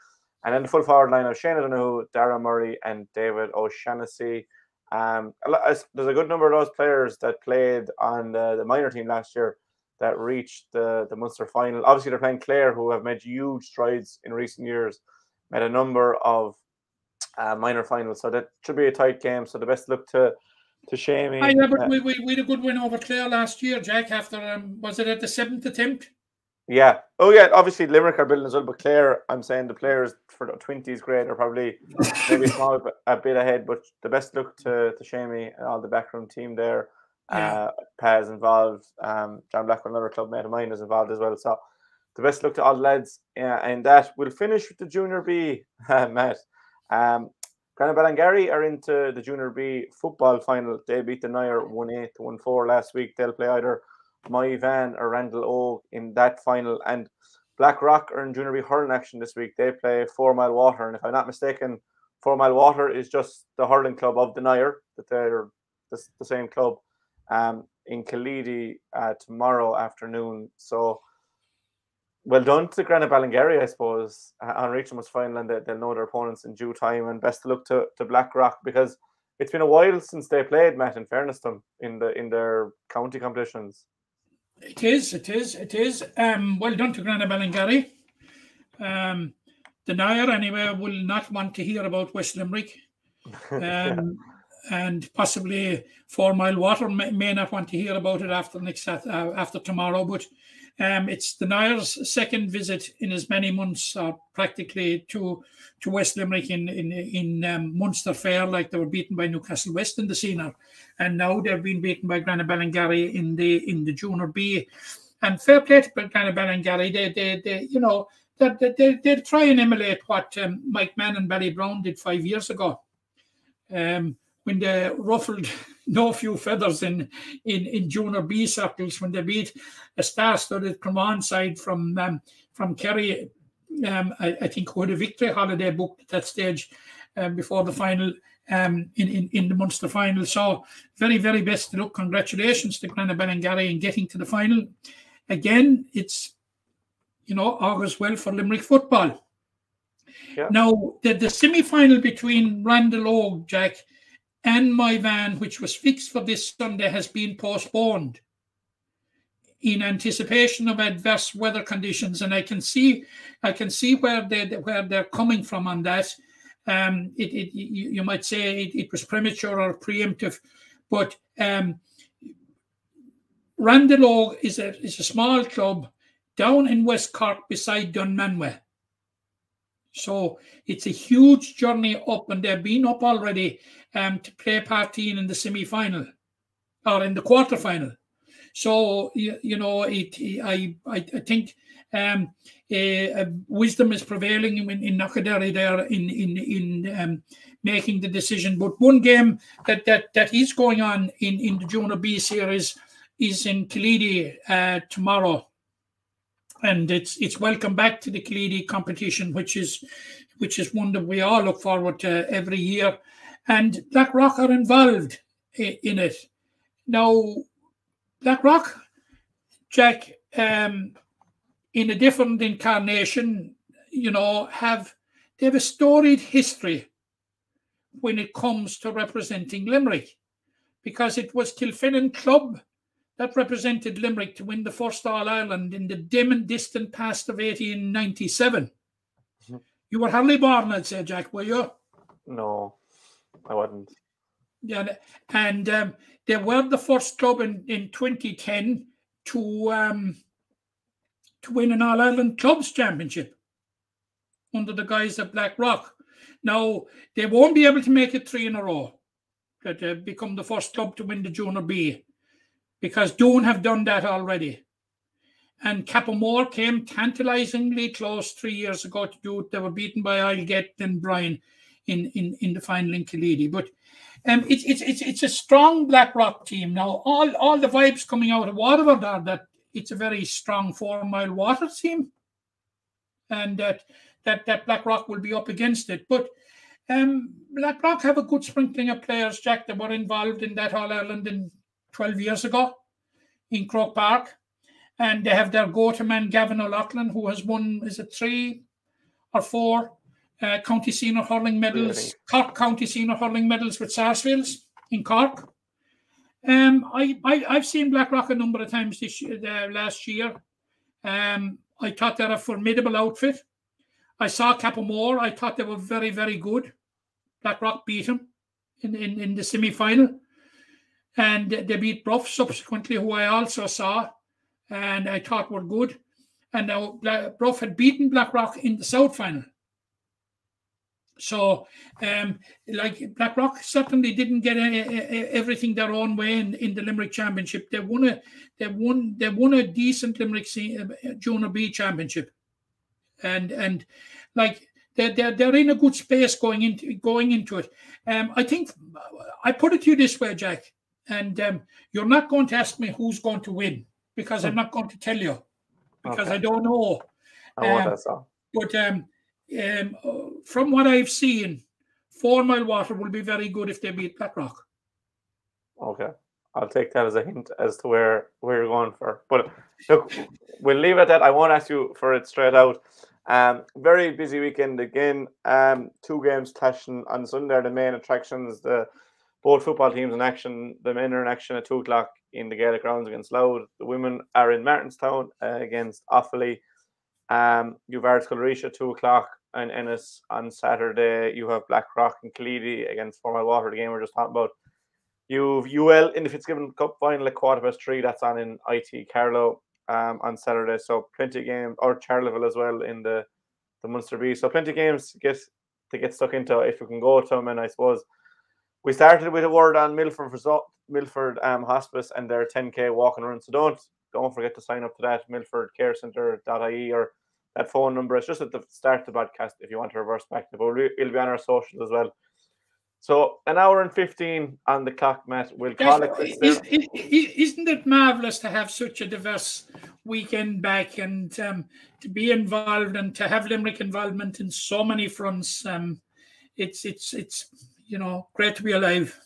Speaker 1: And then the full-forward line of Shane O'Donoghue, Dara Murray, and David O'Shaughnessy. There's a good number of those players that played on the minor team last year that reached the Munster final. Obviously, they're playing Clare, who have made huge strides in recent years, made a number of minor finals, so that should be a tight game. So the best luck to Shamey.
Speaker 6: Yeah, but we had a good win over Clare last year, Jack. After was it at the 7th attempt?
Speaker 1: Yeah. Oh yeah. Obviously Limerick are building as well, but Clare, I'm saying the players for the 20s grade are probably maybe a bit ahead. But the best luck to Shamey and all the backroom team there. Paz involved. John Blackwell, another club mate of mine, is involved as well. So the best luck to all the lads. And that we'll finish with the Junior B, Matt. Granada Ballingarry are into the Junior B football final. They beat the Nair 1-8 to 1-4 last week. They'll play either Moy Van or Randall O in that final. And Blackrock are in Junior B hurling action this week. They play 4 Mile Water. And if I'm not mistaken, 4 Mile Water is just the hurling club of the Nair, that they're the same club, in Killeedy tomorrow afternoon. So well done to Granite Ballingarry, I suppose, on reaching this final, and they'll know their opponents in due time. And best of luck to Blackrock, because it's been a while since they played, Matt, in fairness to them, in their county competitions.
Speaker 6: It is. Well done to Granite Ballingarry. The Nair, anyway, will not want to hear about West Limerick. And possibly 4 Mile Water may not want to hear about it after tomorrow. But it's the Nair's second visit in as many months, practically, to West Limerick in Munster Fair, like they were beaten by Newcastle West in the senior, and now they've been beaten by Granite Ballingarry in the junior B. And fair play to Granite Ballingarry, they'll try and emulate what Mike Mann and Barry Brown did 5 years ago, when they ruffled no few feathers in junior B circles, when they beat a star-studded Cremon side from Kerry. I think who had a victory holiday booked at that stage before the final, in the Munster final. So very, very best of luck. Congratulations to Granite Ballingarry in getting to the final. Again, it's, augurs well for Limerick football.
Speaker 1: Yeah.
Speaker 6: Now, the semi-final between Randall, Jack, and my van, which was fixed for this Sunday, has been postponed in anticipation of adverse weather conditions, and I can see where they're coming from on that. You might say it was premature or preemptive, but Randall is a small club down in West Cork beside Dunmanway. So it's a huge journey up, and they've been up already to play Partine in the semi-final or in the quarter-final. So I think wisdom is prevailing in Knockadary there in making the decision. But one game that is going on in the Junior B series is in Killeedy tomorrow. And it's welcome back to the Killeedy competition, which is one that we all look forward to every year. And Blackrock are involved in it. Now, Blackrock, Jack, in a different incarnation, they have a storied history when it comes to representing Limerick, because it was Kilfinnan Club that represented Limerick to win the first All-Ireland in the dim and distant past of 1897. Mm-hmm. You were hardly born, I'd say, Jack, were you?
Speaker 1: No, I wasn't.
Speaker 6: Yeah, and they were the first club in 2010 to win an All-Ireland Clubs Championship under the guise of Blackrock. Now, they won't be able to make it 3 in a row, that they become the first club to win the Junior B, because Doon have done that already. And Cappamore came tantalisingly close 3 years ago to do it. They were beaten by Islegate and Brian in the final in Killeedy. But it's a strong Blackrock team. Now, all the vibes coming out of Waterford are that it's a very strong 4 Mile Water team, and that Blackrock will be up against it. But Blackrock have a good sprinkling of players, Jack, that were involved in that All-Ireland in 12 years ago in Croke Park. And they have their go-to man, Gavin O'Loughlin, who has won, is it 3 or 4 county senior hurling medals, really? Cork county senior hurling medals with Sarsfields in Cork. I've seen Blackrock a number of times last year. I thought they're a formidable outfit. I saw Cappamore. I thought they were very, very good. Blackrock beat them in the semi-final. And they beat Bruff subsequently, who I also saw and I thought were good. And now Bruff had beaten Blackrock in the South final. So, Blackrock certainly didn't get everything their own way in the Limerick Championship. They won a decent Limerick Junior B Championship, and they're in a good space going into it. I think I put it to you this way, Jack, and you're not going to ask me who's going to win, because I'm not going to tell you, because okay. I don't know. But from what I've seen, 4 Mile Water will be very good if they beat Blackrock.
Speaker 1: Okay. I'll take that as a hint as to where you're going for. But look, we'll leave it at that. I won't ask you for it straight out. Very busy weekend again. 2 games clashing on Sunday. The main attractions, both football teams in action. The men are in action at 2 o'clock in the Gaelic grounds against Louth. The women are in Martinstown against Offaly. You've Ardscoil Rís at 2 o'clock and Ennis on Saturday. You have Blackrock and Cleedy against Formal Water, the game we're just talking about. You've UL in the Fitzgibbon Cup final at 3:15. That's on in IT Carlow on Saturday. So plenty of games, or Charleville as well in the Munster B. So plenty of games to get stuck into if we can go to them. And I suppose we started with a word on Milford Hospice and their 10k walking run. So don't forget to sign up to that, milfordcarecentre.ie, or that phone number. It's just at the start of the podcast if you want to reverse back. It'll be on our socials as well. So 1 hour and 15 on the clock, Matt. We'll call it.
Speaker 6: Isn't it marvellous to have such a diverse weekend back and to be involved and to have Limerick involvement in so many fronts? It's great to be alive.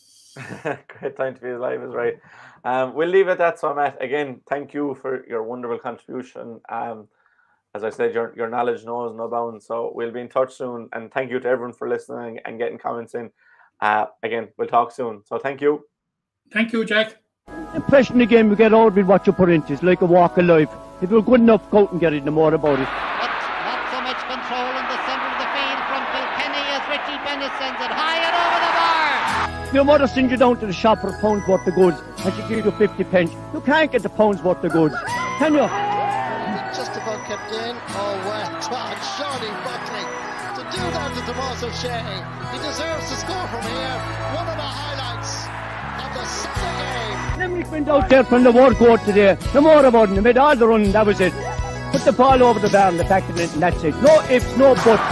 Speaker 1: Great time to be alive is right. We'll leave it at that. So, Matt, again, thank you for your wonderful contribution. As I said, your knowledge knows no bounds. So we'll be in touch soon. And thank you to everyone for listening and getting comments in. Again, we'll talk soon. So thank you.
Speaker 6: Thank you, Jack.
Speaker 2: The impression again we get out with what you put into. It's like a walk of life. If you're good enough, go out and get it, no more about it.
Speaker 3: Not so much control in the centre of the field from Kilkenny as Richie Bennett sends it high and over the bar.
Speaker 2: Your mother sends you down to the shop for a pound's worth of goods and she gives you 50 pence. You can't get the pound's worth of goods, can you?
Speaker 4: Just about kept in. Oh, well done, Johnny Buckley. To do that to Tommaso Sheahy, he deserves to score from here. One of the highlights of the Sunday game.
Speaker 2: Limerick went out there from the word court today. No more about it. They made all the run, that was it. Put the ball over the bar and the back of it, and that's it. No ifs, no buts.